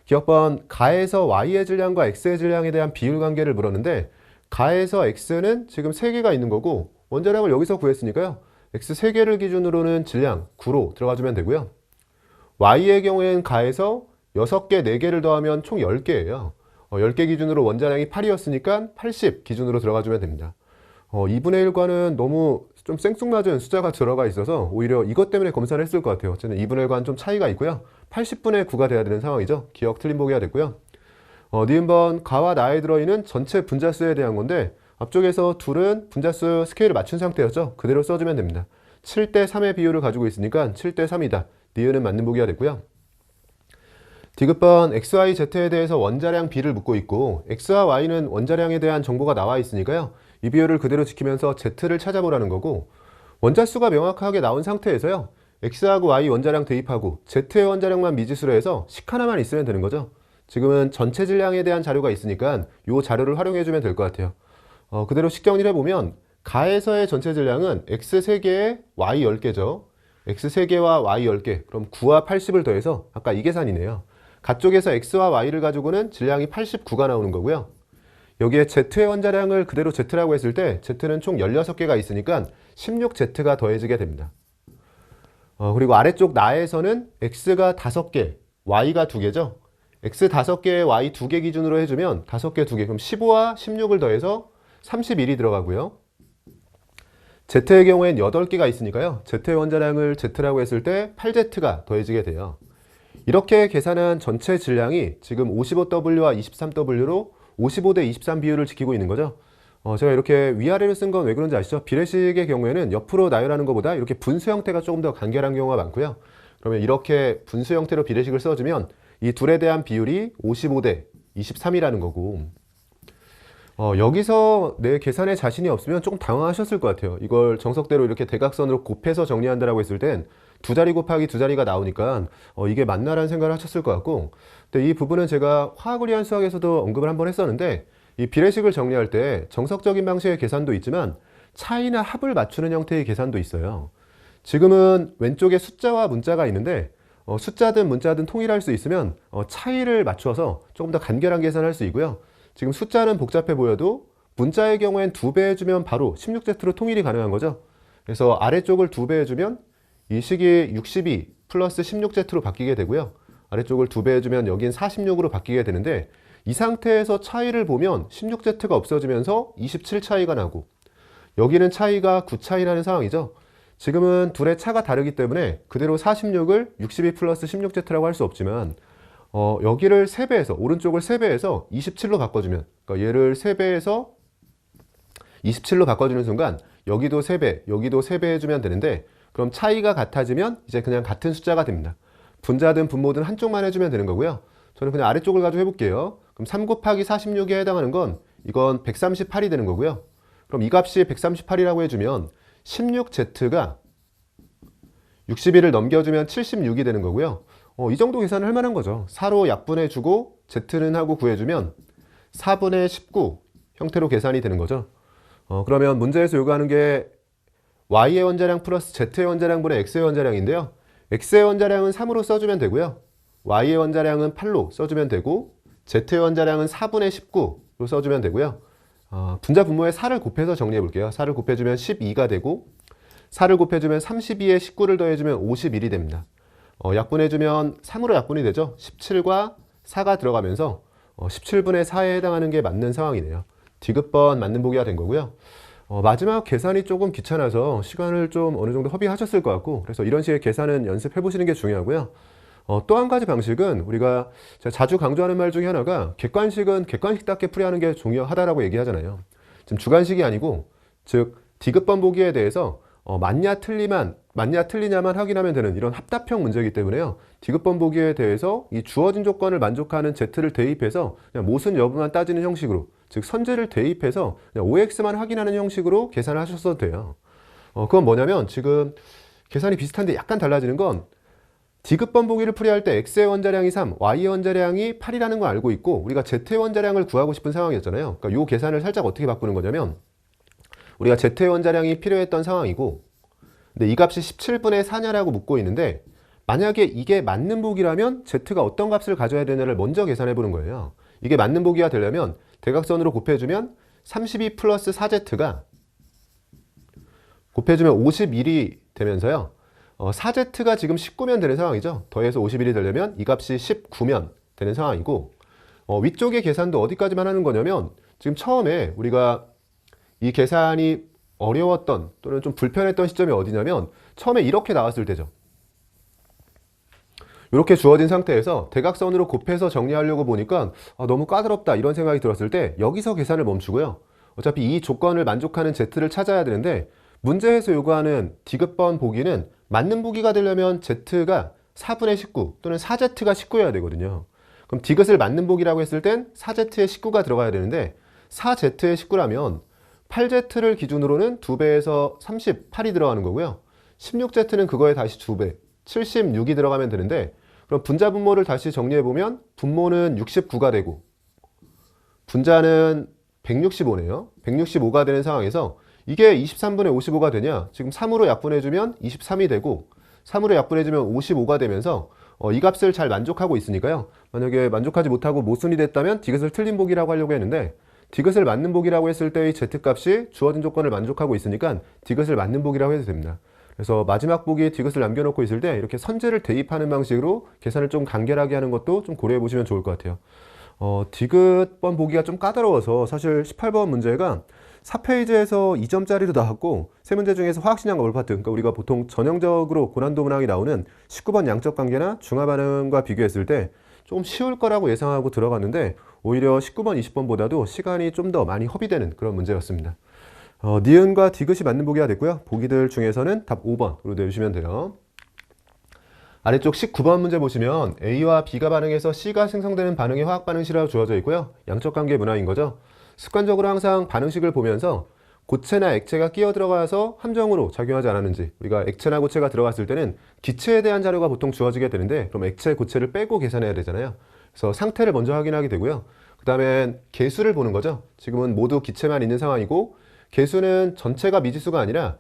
기억번 가에서 Y의 질량과 X의 질량에 대한 비율 관계를 물었는데 가에서 X는 지금 3개가 있는 거고 원자량을 여기서 구했으니까요. X 3개를 기준으로는 질량 9로 들어가주면 되고요. Y의 경우에는 가에서 6개, 4개를 더하면 총 10개예요. 10개 기준으로 원자량이 8이었으니까 80 기준으로 들어가주면 됩니다. 2분의 1과는 너무 좀 생뚱맞은 숫자가 들어가 있어서 오히려 이것 때문에 검사를 했을 것 같아요. 저는 2분의 1과는 좀 차이가 있고요. 80분의 9가 돼야 되는 상황이죠. 기억 틀린 보기 해야 됐고요. 니은번 가와 나에 들어있는 전체 분자수에 대한 건데 앞쪽에서 둘은 분자수 스케일을 맞춘 상태였죠. 그대로 써주면 됩니다. 7대 3의 비율을 가지고 있으니까 7대 3이다. 니은은 맞는 보기가 됐고요. 디귿번 XY, Z에 대해서 원자량 B를 묻고 있고 X와 Y는 원자량에 대한 정보가 나와 있으니까요. 이 비율을 그대로 지키면서 Z를 찾아보라는 거고 원자수가 명확하게 나온 상태에서요. X하고 Y 원자량 대입하고 Z의 원자량만 미지수로 해서 식 하나만 있으면 되는 거죠. 지금은 전체 질량에 대한 자료가 있으니까 이 자료를 활용해주면 될 것 같아요. 그대로 식 정리를 해보면 가에서의 전체 질량은 X 3개에 Y 10개죠. X 3개와 Y 10개 그럼 9와 80을 더해서 아까 이 계산이네요. 가쪽에서 X와 Y를 가지고는 질량이 89가 나오는 거고요. 여기에 Z의 원자량을 그대로 Z라고 했을 때 Z는 총 16개가 있으니까 16Z가 더해지게 됩니다. 그리고 아래쪽 나에서는 X가 5개, Y가 2개죠. X 5개에 Y 2개 기준으로 해주면 5개 2개 그럼 15와 16을 더해서 31이 들어가고요. Z의 경우엔 8개가 있으니까요. Z의 원자량을 Z라고 했을 때 8Z가 더해지게 돼요. 이렇게 계산한 전체 질량이 지금 55W와 23W로 55대 23 비율을 지키고 있는 거죠. 제가 이렇게 위아래로 쓴 건 왜 그런지 아시죠? 비례식의 경우에는 옆으로 나열하는 것보다 이렇게 분수 형태가 조금 더 간결한 경우가 많고요. 그러면 이렇게 분수 형태로 비례식을 써주면 이 둘에 대한 비율이 55대 23이라는 거고 여기서 내 계산에 자신이 없으면 조금 당황하셨을 것 같아요. 이걸 정석대로 이렇게 대각선으로 곱해서 정리한다라고 했을 땐 두 자리 곱하기 두 자리가 나오니까 이게 맞나라는 생각을 하셨을 것 같고, 근데 이 부분은 제가 화학을 위한 수학에서도 언급을 한번 했었는데, 이 비례식을 정리할 때 정석적인 방식의 계산도 있지만 차이나 합을 맞추는 형태의 계산도 있어요. 지금은 왼쪽에 숫자와 문자가 있는데 숫자든 문자든 통일할 수 있으면 차이를 맞춰서 조금 더 간결한 계산을 할 수 있고요. 지금 숫자는 복잡해 보여도 문자의 경우엔 2배 해주면 바로 16Z로 통일이 가능한 거죠. 그래서 아래쪽을 2배 해주면 이 식이 62 플러스 16Z로 바뀌게 되고요. 아래쪽을 2배 해주면 여긴 46으로 바뀌게 되는데, 이 상태에서 차이를 보면 16Z가 없어지면서 27 차이가 나고, 여기는 차이가 9 차이 나는 상황이죠. 지금은 둘의 차가 다르기 때문에 그대로 46을 62 플러스 16Z라고 할 수 없지만 여기를 3배해서, 오른쪽을 3배해서 27로 바꿔주면, 그러니까 얘를 3배해서 27로 바꿔주는 순간 여기도 3배, 여기도 3배 해주면 되는데, 그럼 차이가 같아지면 이제 그냥 같은 숫자가 됩니다. 분자든 분모든 한쪽만 해주면 되는 거고요. 저는 그냥 아래쪽을 가지고 해볼게요. 그럼 3 곱하기 46에 해당하는 건 이건 138이 되는 거고요. 그럼 이 값이 138이라고 해주면 16Z가 61을 넘겨주면 76이 되는 거고요. 이 정도 계산을 할 만한 거죠. 4로 약분해주고 Z는 하고 구해주면 4분의 19 형태로 계산이 되는 거죠. 그러면 문제에서 요구하는 게 Y의 원자량 플러스 Z의 원자량분의 X의 원자량인데요. X의 원자량은 3으로 써주면 되고요. Y의 원자량은 8로 써주면 되고, Z의 원자량은 4분의 19로 써주면 되고요. 분자 분모에 4를 곱해서 정리해 볼게요. 4를 곱해주면 12가 되고, 4를 곱해주면 32에 19를 더해주면 51이 됩니다. 약분해주면 3으로 약분이 되죠. 17과 4가 들어가면서 17분의 4에 해당하는 게 맞는 상황이네요. 디귿번 맞는 보기가 된 거고요. 마지막 계산이 조금 귀찮아서 시간을 좀 어느 정도 허비하셨을 것 같고, 그래서 이런 식의 계산은 연습해 보시는 게 중요하고요. 또 한 가지 방식은 우리가 제가 자주 강조하는 말 중에 하나가, 객관식은 객관식답게 풀이하는 게 중요하다라고 얘기하잖아요. 지금 주관식이 아니고, 즉 디귿번 보기에 대해서 맞냐 틀리냐만 확인하면 되는 이런 합답형 문제이기 때문에요. 디귿번 보기에 대해서 이 주어진 조건을 만족하는 Z를 대입해서 그냥 모순 여부만 따지는 형식으로, 즉 선제를 대입해서 그냥 OX만 확인하는 형식으로 계산을 하셨어도 돼요. 그건 뭐냐면, 지금 계산이 비슷한데 약간 달라지는 건, 디귿번 보기를 풀이할 때 X의 원자량이 3, Y의 원자량이 8이라는 걸 알고 있고, 우리가 Z의 원자량을 구하고 싶은 상황이었잖아요. 그러니까 이 계산을 살짝 어떻게 바꾸는 거냐면, 우리가 Z의 원자량이 필요했던 상황이고, 근데 이 값이 17분의 4냐라고 묻고 있는데, 만약에 이게 맞는 보기라면 Z가 어떤 값을 가져야 되냐를 먼저 계산해 보는 거예요. 이게 맞는 보기가 되려면 대각선으로 곱해주면 32 플러스 4Z가 곱해주면 51이 되면서요. 4Z가 지금 19면 되는 상황이죠. 더해서 51이 되려면 이 값이 19면 되는 상황이고, 위쪽의 계산도 어디까지만 하는 거냐면, 지금 처음에 우리가 이 계산이 어려웠던 또는 좀 불편했던 시점이 어디냐면, 처음에 이렇게 나왔을 때죠. 이렇게 주어진 상태에서 대각선으로 곱해서 정리하려고 보니까 너무 까다롭다 이런 생각이 들었을 때 여기서 계산을 멈추고요. 어차피 이 조건을 만족하는 Z를 찾아야 되는데, 문제에서 요구하는 디귿번 보기는 맞는 보기가 되려면 Z가 4분의 19 또는 4Z가 19여야 되거든요. 그럼 디귿을 맞는 보기라고 했을 땐 4Z에 19가 들어가야 되는데, 4Z에 19라면 8Z를 기준으로는 2배에서 38이 들어가는 거고요. 16Z는 그거에 다시 2배, 76이 들어가면 되는데, 그럼 분자 분모를 다시 정리해보면 분모는 69가 되고 분자는 165네요. 165가 되는 상황에서 이게 23분의 55가 되냐? 지금 3으로 약분해주면 23이 되고 3으로 약분해주면 55가 되면서 이 값을 잘 만족하고 있으니까요. 만약에 만족하지 못하고 모순이 됐다면 디귿을 틀린 보기라고 하려고 했는데, 디귿을 맞는 보기라고 했을 때의 Z값이 주어진 조건을 만족하고 있으니까 디귿을 맞는 보기라고 해도 됩니다. 그래서 마지막 보기에 디귿을 남겨놓고 있을 때 이렇게 선제를 대입하는 방식으로 계산을 좀 간결하게 하는 것도 좀 고려해 보시면 좋을 것 같아요. 디귿번 보기가 좀 까다로워서 사실 18번 문제가 4페이지에서 2점짜리로 나왔고, 세 문제 중에서 화학신양과 몰파트, 그러니까 우리가 보통 전형적으로 고난도 문항이 나오는 19번 양적관계나 중화반응과 비교했을 때 좀 쉬울 거라고 예상하고 들어갔는데, 오히려 19번, 20번보다도 시간이 좀 더 많이 허비되는 그런 문제였습니다. 니은과 디귿이 맞는 보기가 됐고요. 보기들 중에서는 답 5번으로 내주시면 돼요. 아래쪽 19번 문제 보시면 A와 B가 반응해서 C가 생성되는 반응이 화학 반응식이라고 주어져 있고요. 양적 관계 문항인 거죠. 습관적으로 항상 반응식을 보면서 고체나 액체가 끼어 들어가서 함정으로 작용하지 않았는지, 우리가 액체나 고체가 들어갔을 때는 기체에 대한 자료가 보통 주어지게 되는데 그럼 액체, 고체를 빼고 계산해야 되잖아요. 그래서 상태를 먼저 확인하게 되고요. 그 다음엔 개수를 보는 거죠. 지금은 모두 기체만 있는 상황이고 개수는 전체가 미지수가 아니라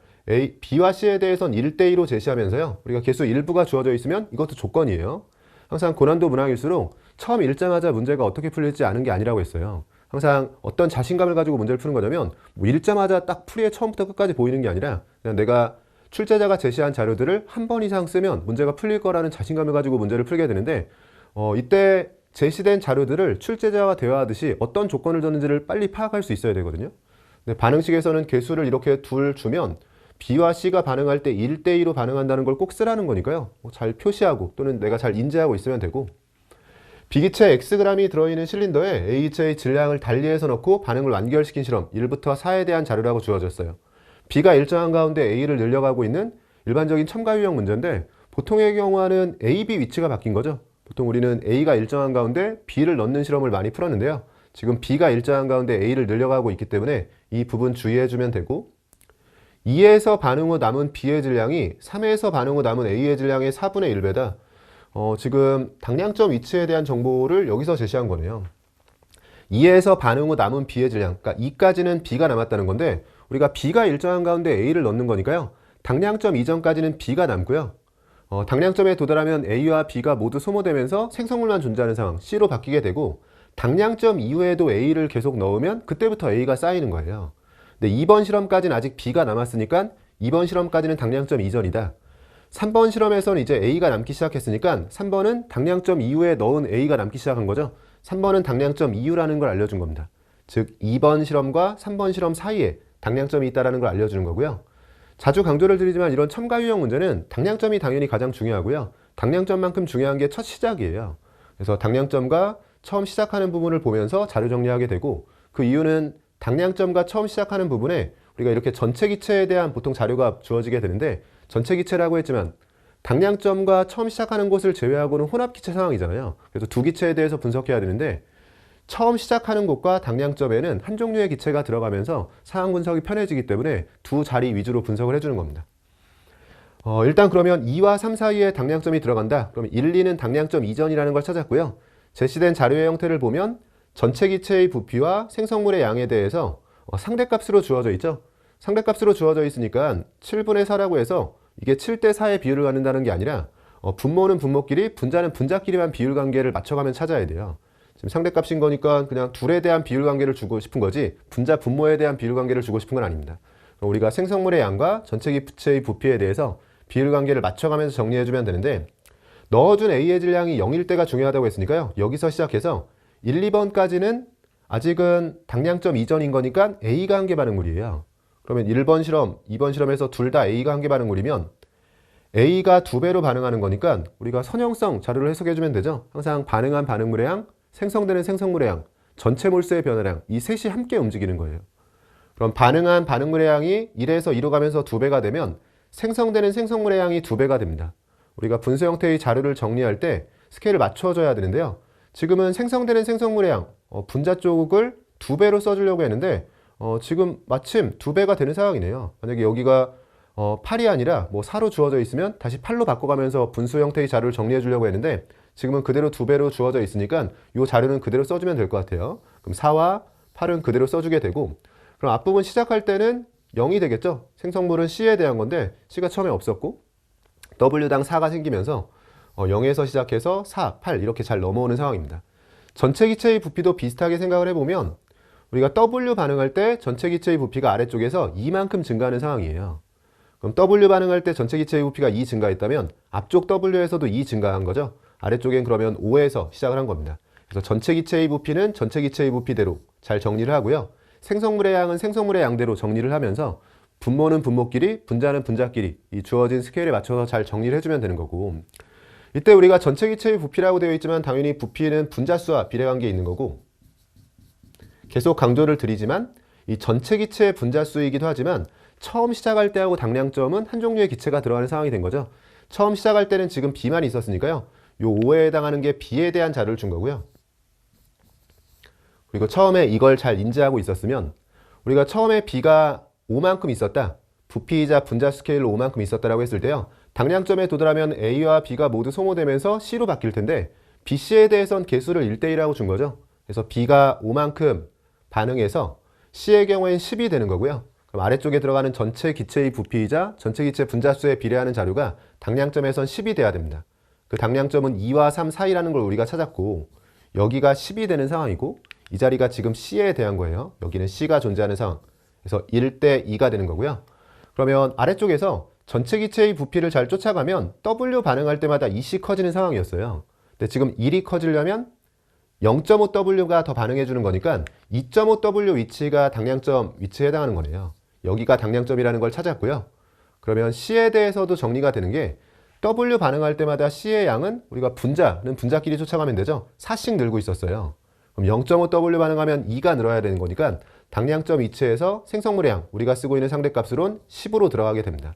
B와 C에 대해선 1대2로 제시하면서요. 우리가 개수 일부가 주어져 있으면 이것도 조건이에요. 항상 고난도 문항일수록 처음 읽자마자 문제가 어떻게 풀릴지 아는 게 아니라고 했어요. 항상 어떤 자신감을 가지고 문제를 푸는 거냐면 뭐 읽자마자 딱 풀이에 처음부터 끝까지 보이는 게 아니라 그냥 내가 출제자가 제시한 자료들을 한 번 이상 쓰면 문제가 풀릴 거라는 자신감을 가지고 문제를 풀게 되는데 이때 제시된 자료들을 출제자와 대화하듯이 어떤 조건을 줬는지를 빨리 파악할 수 있어야 되거든요. 근데 반응식에서는 개수를 이렇게 둘 주면 B와 C가 반응할 때 1대2로 반응한다는 걸 꼭 쓰라는 거니까요. 잘 표시하고 또는 내가 잘 인지하고 있으면 되고 비기체 Xg이 들어있는 실린더에 A기체의 질량을 달리해서 넣고 반응을 완결시킨 실험 1부터 4에 대한 자료라고 주어졌어요. B가 일정한 가운데 A를 늘려가고 있는 일반적인 첨가 유형 문제인데 보통의 경우는 A, B 위치가 바뀐 거죠. 보통 우리는 A가 일정한 가운데 B를 넣는 실험을 많이 풀었는데요. 지금 B가 일정한 가운데 A를 늘려가고 있기 때문에 이 부분 주의해주면 되고 2에서 반응 후 남은 B의 질량이 3에서 반응 후 남은 A의 질량의 4분의 1배다. 지금 당량점 위치에 대한 정보를 여기서 제시한 거네요. 2에서 반응 후 남은 B의 질량, 그러니까 2까지는 B가 남았다는 건데 우리가 B가 일정한 가운데 A를 넣는 거니까요. 당량점 이전까지는 B가 남고요. 당량점에 도달하면 A와 B가 모두 소모되면서 생성물만 존재하는 상황, C로 바뀌게 되고 당량점 이후에도 A를 계속 넣으면 그때부터 A가 쌓이는 거예요. 근데 2번 실험까지는 아직 B가 남았으니까 2번 실험까지는 당량점 이전이다. 3번 실험에서는 이제 A가 남기 시작했으니까 3번은 당량점 이후에 넣은 A가 남기 시작한 거죠. 3번은 당량점 이후라는 걸 알려준 겁니다. 즉 2번 실험과 3번 실험 사이에 당량점이 있다는 걸 알려주는 거고요. 자주 강조를 드리지만 이런 첨가 유형 문제는 당량점이 당연히 가장 중요하고요. 당량점만큼 중요한 게 첫 시작이에요. 그래서 당량점과 처음 시작하는 부분을 보면서 자료 정리하게 되고 그 이유는 당량점과 처음 시작하는 부분에 우리가 이렇게 전체 기체에 대한 보통 자료가 주어지게 되는데 전체 기체라고 했지만 당량점과 처음 시작하는 곳을 제외하고는 혼합 기체 상황이잖아요. 그래서 두 기체에 대해서 분석해야 되는데 처음 시작하는 곳과 당량점에는 한 종류의 기체가 들어가면서 상황 분석이 편해지기 때문에 두 자리 위주로 분석을 해주는 겁니다. 일단 그러면 2와 3 사이에 당량점이 들어간다. 그러면 1, 2는 당량점 이전이라는 걸 찾았고요. 제시된 자료의 형태를 보면 전체 기체의 부피와 생성물의 양에 대해서 상대값으로 주어져 있죠. 상대값으로 주어져 있으니까 7분의 4라고 해서 이게 7대 4의 비율을 갖는다는 게 아니라 분모는 분모끼리, 분자는 분자끼리만 비율 관계를 맞춰가면 찾아야 돼요. 지금 상대값인 거니까 그냥 둘에 대한 비율 관계를 주고 싶은 거지 분자 분모에 대한 비율 관계를 주고 싶은 건 아닙니다. 우리가 생성물의 양과 전체 기체의 부피에 대해서 비율 관계를 맞춰가면서 정리해주면 되는데 넣어준 A의 질량이 0일 때가 중요하다고 했으니까요. 여기서 시작해서 1, 2번까지는 아직은 당량점 이전인 거니까 A가 한계 반응물이에요. 그러면 1번 실험, 2번 실험에서 둘 다 A가 한계 반응물이면 A가 2배로 반응하는 거니까 우리가 선형성 자료를 해석해주면 되죠. 항상 반응한 반응물의 양, 생성되는 생성물의 양, 전체 몰수의 변화량 이 셋이 함께 움직이는 거예요. 그럼 반응한 반응물의 양이 1에서 2로 가면서 2배가 되면 생성되는 생성물의 양이 2배가 됩니다. 우리가 분수 형태의 자료를 정리할 때 스케일을 맞춰줘야 되는데요. 지금은 생성되는 생성물의 양, 분자 쪽을 2배로 써주려고 했는데 지금 마침 2배가 되는 상황이네요. 만약에 여기가 8이 아니라 뭐 4로 주어져 있으면 다시 8로 바꿔가면서 분수 형태의 자료를 정리해 주려고 했는데 지금은 그대로 2배로 주어져 있으니까 이 자료는 그대로 써주면 될 것 같아요. 그럼 4와 8은 그대로 써주게 되고 그럼 앞부분 시작할 때는 0이 되겠죠. 생성물은 C에 대한 건데 C가 처음에 없었고 W당 4가 생기면서 0에서 시작해서 4, 8 이렇게 잘 넘어오는 상황입니다. 전체 기체의 부피도 비슷하게 생각을 해보면 우리가 W 반응할 때 전체 기체의 부피가 아래쪽에서 2만큼 증가하는 상황이에요. 그럼 W 반응할 때 전체 기체의 부피가 2 증가했다면 앞쪽 W에서도 2 증가한 거죠. 아래쪽엔 그러면 5에서 시작을 한 겁니다. 그래서 전체 기체의 부피는 전체 기체의 부피대로 잘 정리를 하고요. 생성물의 양은 생성물의 양대로 정리를 하면서 분모는 분모끼리, 분자는 분자끼리 이 주어진 스케일에 맞춰서 잘 정리를 해주면 되는 거고 이때 우리가 전체 기체의 부피라고 되어 있지만 당연히 부피는 분자수와 비례관계에 있는 거고 계속 강조를 드리지만 이 전체 기체의 분자수이기도 하지만 처음 시작할 때하고 당량점은 한 종류의 기체가 들어가는 상황이 된 거죠. 처음 시작할 때는 지금 B만 있었으니까요. 요 5에 해당하는 게 B에 대한 자료를 준 거고요. 그리고 처음에 이걸 잘 인지하고 있었으면 우리가 처음에 B가 5만큼 있었다. 부피이자 분자 스케일로 5만큼 있었다라고 했을 때요. 당량점에 도달하면 A와 B가 모두 소모되면서 C로 바뀔 텐데 BC에 대해선 개수를 1대1하고 준 거죠. 그래서 B가 5만큼 반응해서 C의 경우엔 10이 되는 거고요. 그럼 아래쪽에 들어가는 전체 기체의 부피이자 전체 기체 분자수에 비례하는 자료가 당량점에선 10이 돼야 됩니다. 그 당량점은 2와 3 사이라는 걸 우리가 찾았고 여기가 10이 되는 상황이고 이 자리가 지금 C에 대한 거예요. 여기는 C가 존재하는 상황. 그래서 1대 2가 되는 거고요. 그러면 아래쪽에서 전체 기체의 부피를 잘 쫓아가면 W 반응할 때마다 2씩 커지는 상황이었어요. 근데 지금 1이 커지려면 0.5W가 더 반응해 주는 거니까 2.5W 위치가 당량점 위치에 해당하는 거네요. 여기가 당량점이라는 걸 찾았고요. 그러면 C에 대해서도 정리가 되는 게 W 반응할 때마다 C의 양은 우리가 분자는 분자끼리 쫓아가면 되죠. 4씩 늘고 있었어요. 그럼 0.5W 반응하면 2가 늘어야 되는 거니까 당량점 위치에서 생성물의 양, 우리가 쓰고 있는 상대값으론 10으로 들어가게 됩니다.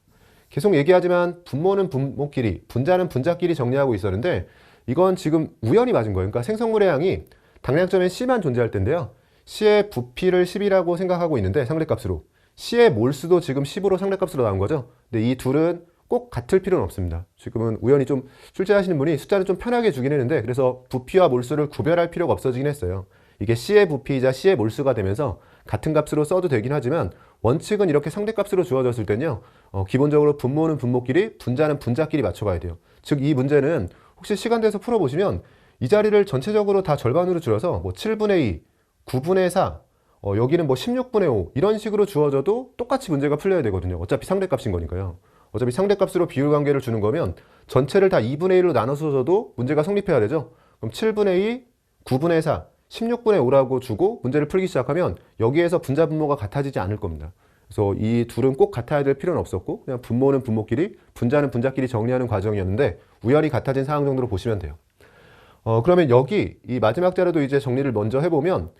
계속 얘기하지만 분모는 분모끼리, 분자는 분자끼리 정리하고 있었는데 이건 지금 우연히 맞은 거예요. 그러니까 생성물의 양이 당량점에 C만 존재할 텐데요. C의 부피를 10이라고 생각하고 있는데 상대값으로 C의 몰수도 지금 10으로 상대값으로 나온 거죠. 근데 이 둘은 꼭 같을 필요는 없습니다. 지금은 우연히 좀 출제하시는 분이 숫자를 좀 편하게 주긴 했는데 그래서 부피와 몰수를 구별할 필요가 없어지긴 했어요. 이게 C의 부피이자 C의 몰수가 되면서 같은 값으로 써도 되긴 하지만 원칙은 이렇게 상대값으로 주어졌을 때는요. 기본적으로 분모는 분모끼리, 분자는 분자끼리 맞춰가야 돼요. 즉 이 문제는 혹시 시간 돼서 풀어보시면 이 자리를 전체적으로 다 절반으로 줄여서 뭐 7분의 2, 9분의 4, 여기는 뭐 16분의 5 이런 식으로 주어져도 똑같이 문제가 풀려야 되거든요. 어차피 상대값인 거니까요. 어차피 상대값으로 비율 관계를 주는 거면 전체를 다 2분의 1로 나눠서 줘도 문제가 성립해야 되죠. 그럼 7분의 2, 9분의 4, 16분의 5라고 주고 문제를 풀기 시작하면 여기에서 분자 분모가 같아지지 않을 겁니다. 그래서 이 둘은 꼭 같아야 될 필요는 없었고 그냥 분모는 분모끼리, 분자는 분자끼리 정리하는 과정이었는데 우연히 같아진 상황 정도로 보시면 돼요. 그러면 여기 이 마지막 자료도 이제 정리를 먼저 해보면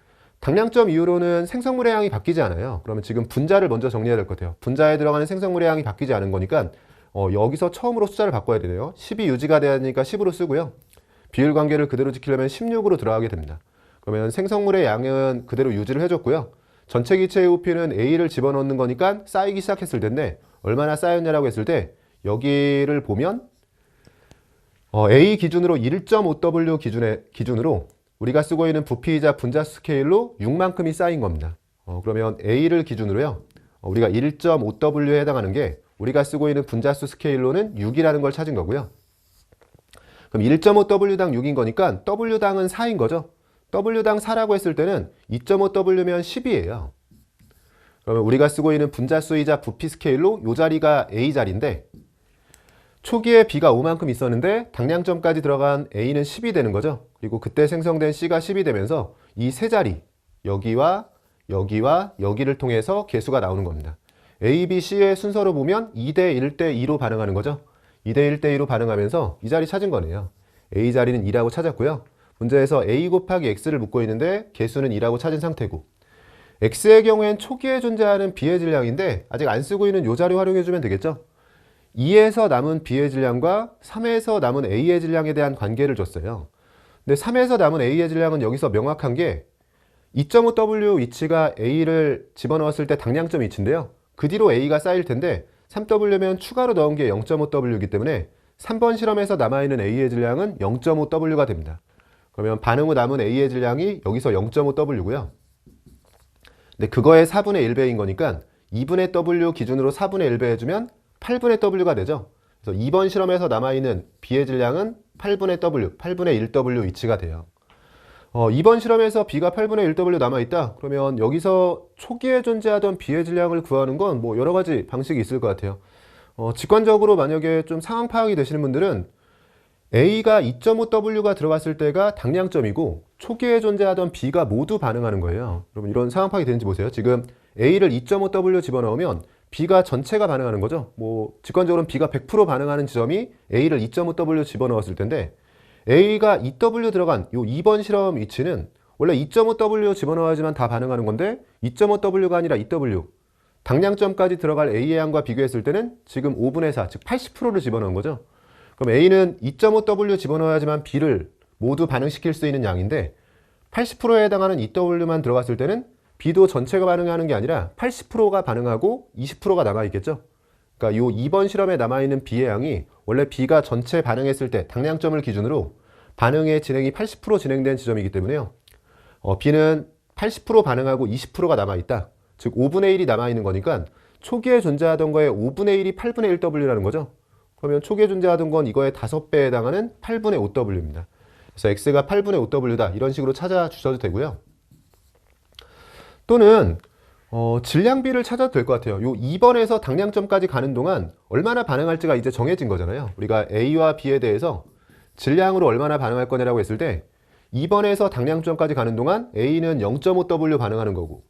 당량점 이후로는 생성물의 양이 바뀌지 않아요. 그러면 지금 분자를 먼저 정리해야 될 것 같아요. 분자에 들어가는 생성물의 양이 바뀌지 않은 거니까 여기서 처음으로 숫자를 바꿔야 되네요. 10이 유지가 돼야 되니까 10으로 쓰고요. 비율 관계를 그대로 지키려면 16으로 들어가게 됩니다. 그러면 생성물의 양은 그대로 유지를 해줬고요. 전체 기체의 부피는 A를 집어넣는 거니까 쌓이기 시작했을 텐데 얼마나 쌓였냐라고 했을 때 여기를 보면 A 기준으로 1.5W 기준으로 우리가 쓰고 있는 부피이자 분자 스케일로 6만큼이 쌓인 겁니다. 그러면 A를 기준으로요. 우리가 1.5W에 해당하는 게 우리가 쓰고 있는 분자수 스케일로는 6이라는 걸 찾은 거고요. 그럼 1.5W당 6인 거니까 W당은 4인 거죠. W당 4라고 했을 때는 2.5W면 10이에요. 그러면 우리가 쓰고 있는 분자수이자 부피 스케일로 이 자리가 A 자리인데 초기에 B가 5만큼 있었는데 당량점까지 들어간 A는 10이 되는 거죠. 그리고 그때 생성된 C가 10이 되면서 이 세 자리 여기와 여기와 여기를 통해서 개수가 나오는 겁니다. A, B, C의 순서로 보면 2대 1대 2로 반응하는 거죠. 2대 1대 2로 반응하면서 이 자리 찾은 거네요. A 자리는 2라고 찾았고요. 문제에서 A 곱하기 X를 묻고 있는데 개수는 2라고 찾은 상태고 X의 경우엔 초기에 존재하는 B의 질량인데 아직 안 쓰고 있는 이 자리 활용해주면 되겠죠. 2에서 남은 B의 질량과 3에서 남은 A의 질량에 대한 관계를 줬어요. 근데 3에서 남은 A의 질량은 여기서 명확한 게 2.5W 위치가 A를 집어넣었을 때 당량점 위치인데요. 그 뒤로 A가 쌓일 텐데 3W면 추가로 넣은 게 0.5W이기 때문에 3번 실험에서 남아있는 A의 질량은 0.5W가 됩니다. 그러면 반응 후 남은 A의 질량이 여기서 0.5W고요. 근데 그거의 4분의 1배인 거니까 2분의 W 기준으로 4분의 1배 해주면 8분의 W가 되죠. 그래서 2번 실험에서 남아있는 B의 질량은 8분의 W, 8분의 1W 위치가 돼요. 2번 실험에서 B가 8분의 1W 남아있다. 그러면 여기서 초기에 존재하던 B의 질량을 구하는 건 뭐 여러 가지 방식이 있을 것 같아요. 직관적으로 만약에 좀 상황 파악이 되시는 분들은 A가 2.5W가 들어갔을 때가 당량점이고 초기에 존재하던 B가 모두 반응하는 거예요. 여러분 이런 상황 파악이 되는지 보세요. 지금 A를 2.5W 집어넣으면 B가 전체가 반응하는 거죠. 뭐 직관적으로는 B가 100% 반응하는 지점이 A를 2.5W 집어넣었을 텐데 A가 2W 들어간 요 2번 실험 위치는 원래 2.5W 집어넣어야지만 다 반응하는 건데 2.5W가 아니라 2W 당량점까지 들어갈 A의 양과 비교했을 때는 지금 5분의 4, 즉 80%를 집어넣은 거죠. 그럼 A는 2.5W 집어넣어야지만 B를 모두 반응시킬 수 있는 양인데 80%에 해당하는 2W만 들어갔을 때는 B도 전체가 반응하는 게 아니라 80%가 반응하고 20%가 남아있겠죠. 그러니까 요 2번 실험에 남아있는 B의 양이 원래 B가 전체 반응했을 때 당량점을 기준으로 반응의 진행이 80% 진행된 지점이기 때문에요. B는 80% 반응하고 20%가 남아있다. 즉 5분의 1이 남아있는 거니까 초기에 존재하던 거의 5분의 1이 8분의 1W라는 거죠. 그러면 초기에 존재하던 건 이거의 5배에 해당하는 8분의 5W입니다. 그래서 X가 8분의 5W다. 이런 식으로 찾아주셔도 되고요. 또는 질량비를 찾아도 될 것 같아요. 요 2번에서 당량점까지 가는 동안 얼마나 반응할지가 이제 정해진 거잖아요. 우리가 A와 B에 대해서 질량으로 얼마나 반응할 거냐라고 했을 때 2번에서 당량점까지 가는 동안 A는 0.5W 반응하는 거고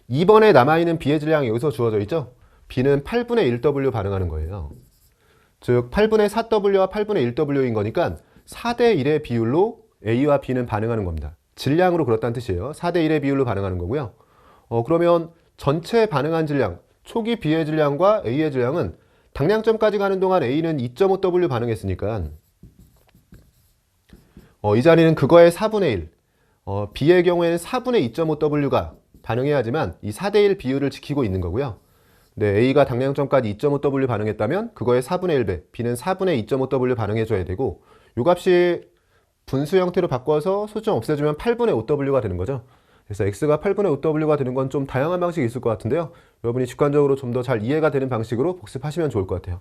2번에 남아있는 B의 질량이 여기서 주어져 있죠. B는 8분의 1W 반응하는 거예요. 즉 8분의 4W와 8분의 1W인 거니까 4대 1의 비율로 A와 B는 반응하는 겁니다. 질량으로 그렇다는 뜻이에요. 4대 1의 비율로 반응하는 거고요. 그러면 전체 반응한 질량, 초기 B의 질량과 A의 질량은 당량점까지 가는 동안 A는 2.5W 반응했으니까 이 자리는 그거의 4분의 1, B의 경우에는 4분의 2.5W가 반응해야지만 이 4대 1 비율을 지키고 있는 거고요. 네, A가 당량점까지 2.5W 반응했다면 그거의 4분의 1배, B는 4분의 2.5W 반응해줘야 되고 이 값이 분수 형태로 바꿔서 소점 없애주면 8분의 5W가 되는 거죠. 그래서 X가 8분의 5W가 되는 건 좀 다양한 방식이 있을 것 같은데요. 여러분이 직관적으로 좀 더 잘 이해가 되는 방식으로 복습하시면 좋을 것 같아요.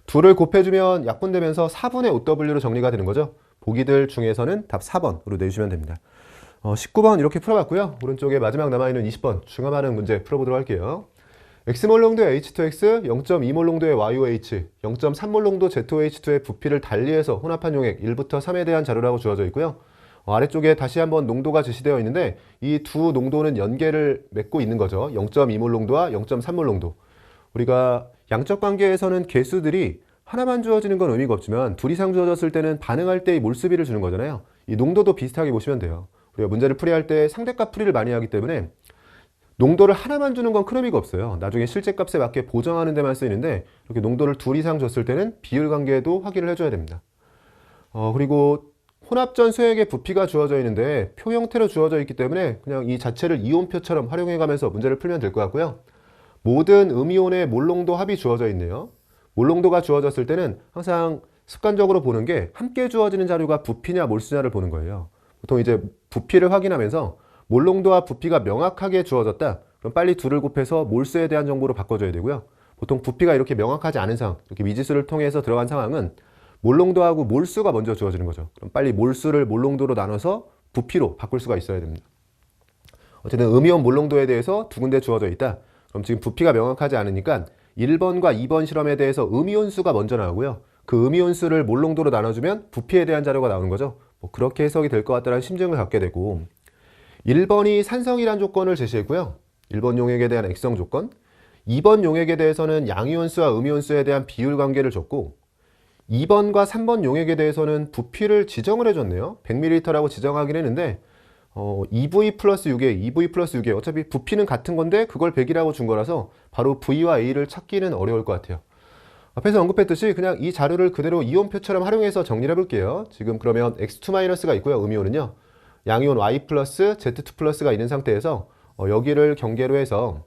둘을 곱해주면 약분되면서 4분의 5W로 정리가 되는 거죠. 보기들 중에서는 답 4번으로 내주시면 됩니다. 19번 이렇게 풀어봤고요. 오른쪽에 마지막 남아있는 20번 중화 반응 문제 풀어보도록 할게요. X몰 농도의 H2X, 0.2몰 농도의 YOH, 0.3몰 농도 ZOH2의 부피를 달리해서 혼합한 용액 1부터 3에 대한 자료라고 주어져 있고요. 아래쪽에 다시 한번 농도가 제시되어 있는데 이 두 농도는 연계를 맺고 있는 거죠. 0.2몰 농도와 0.3몰 농도. 우리가 양적 관계에서는 개수들이 하나만 주어지는 건 의미가 없지만 둘 이상 주어졌을 때는 반응할 때의 몰수비를 주는 거잖아요. 이 농도도 비슷하게 보시면 돼요. 우리가 문제를 풀이할 때 상대값 풀이를 많이 하기 때문에 농도를 하나만 주는 건 큰 의미가 없어요. 나중에 실제 값에 맞게 보정하는 데만 쓰이는데 이렇게 농도를 둘 이상 줬을 때는 비율 관계도 확인을 해줘야 됩니다. 그리고 혼합전 수액의 부피가 주어져 있는데 표 형태로 주어져 있기 때문에 그냥 이 자체를 이온표처럼 활용해 가면서 문제를 풀면 될 것 같고요. 모든 음이온의 몰농도 합이 주어져 있네요. 몰농도가 주어졌을 때는 항상 습관적으로 보는 게 함께 주어지는 자료가 부피냐 몰수냐를 보는 거예요. 보통 이제 부피를 확인하면서 몰농도와 부피가 명확하게 주어졌다. 그럼 빨리 둘을 곱해서 몰수에 대한 정보로 바꿔줘야 되고요. 보통 부피가 이렇게 명확하지 않은 상황, 이렇게 미지수를 통해서 들어간 상황은 몰농도하고 몰수가 먼저 주어지는 거죠. 그럼 빨리 몰수를 몰농도로 나눠서 부피로 바꿀 수가 있어야 됩니다. 어쨌든 음이온 몰농도에 대해서 두 군데 주어져 있다. 그럼 지금 부피가 명확하지 않으니까 1번과 2번 실험에 대해서 음이온 수가 먼저 나오고요. 그 음이온 수를 몰농도로 나눠주면 부피에 대한 자료가 나오는 거죠. 그렇게 해석이 될 것 같다는 심증을 갖게 되고 1번이 산성이란 조건을 제시했고요. 1번 용액에 대한 액성 조건. 2번 용액에 대해서는 양이온수와 음이온수에 대한 비율 관계를 줬고 2번과 3번 용액에 대해서는 부피를 지정을 해줬네요. 100ml라고 지정하긴 했는데 2V 플러스 6에 2V 플러스 6에 어차피 부피는 같은 건데 그걸 100이라고 준 거라서 바로 V와 A를 찾기는 어려울 것 같아요. 앞에서 언급했듯이 그냥 이 자료를 그대로 이온표처럼 활용해서 정리를 해볼게요. 지금 그러면 X2-가 있고요. 음이온은요. 양이온 Y 플러스 Z2 플러스가 있는 상태에서 여기를 경계로 해서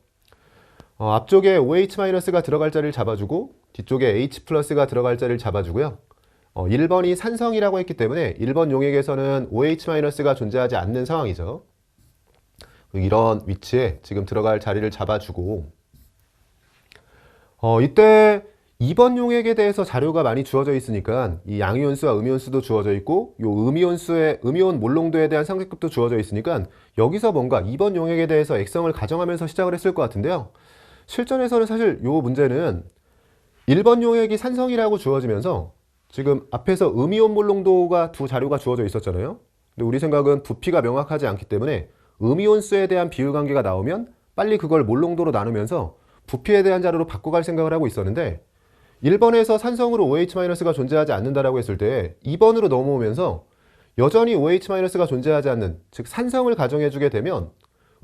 앞쪽에 OH-가 들어갈 자리를 잡아주고 뒤쪽에 H 플러스가 들어갈 자리를 잡아주고요. 1번이 산성이라고 했기 때문에 1번 용액에서는 OH-가 존재하지 않는 상황이죠. 이런 위치에 지금 들어갈 자리를 잡아주고 이때 2번 용액에 대해서 자료가 많이 주어져 있으니까 이 양이온수와 음이온수도 주어져 있고 요 음이온 몰농도에 대한 상대급도 주어져 있으니까 여기서 뭔가 2번 용액에 대해서 액성을 가정하면서 시작을 했을 것 같은데요. 실전에서는 사실 요 문제는 1번 용액이 산성이라고 주어지면서 지금 앞에서 음이온 몰농도가 두 자료가 주어져 있었잖아요. 근데 우리 생각은 부피가 명확하지 않기 때문에 음이온수에 대한 비율 관계가 나오면 빨리 그걸 몰농도로 나누면서 부피에 대한 자료로 바꿔갈 생각을 하고 있었는데 1번에서 산성으로 OH-가 존재하지 않는다라고 했을 때 2번으로 넘어오면서 여전히 OH-가 존재하지 않는, 즉 산성을 가정해주게 되면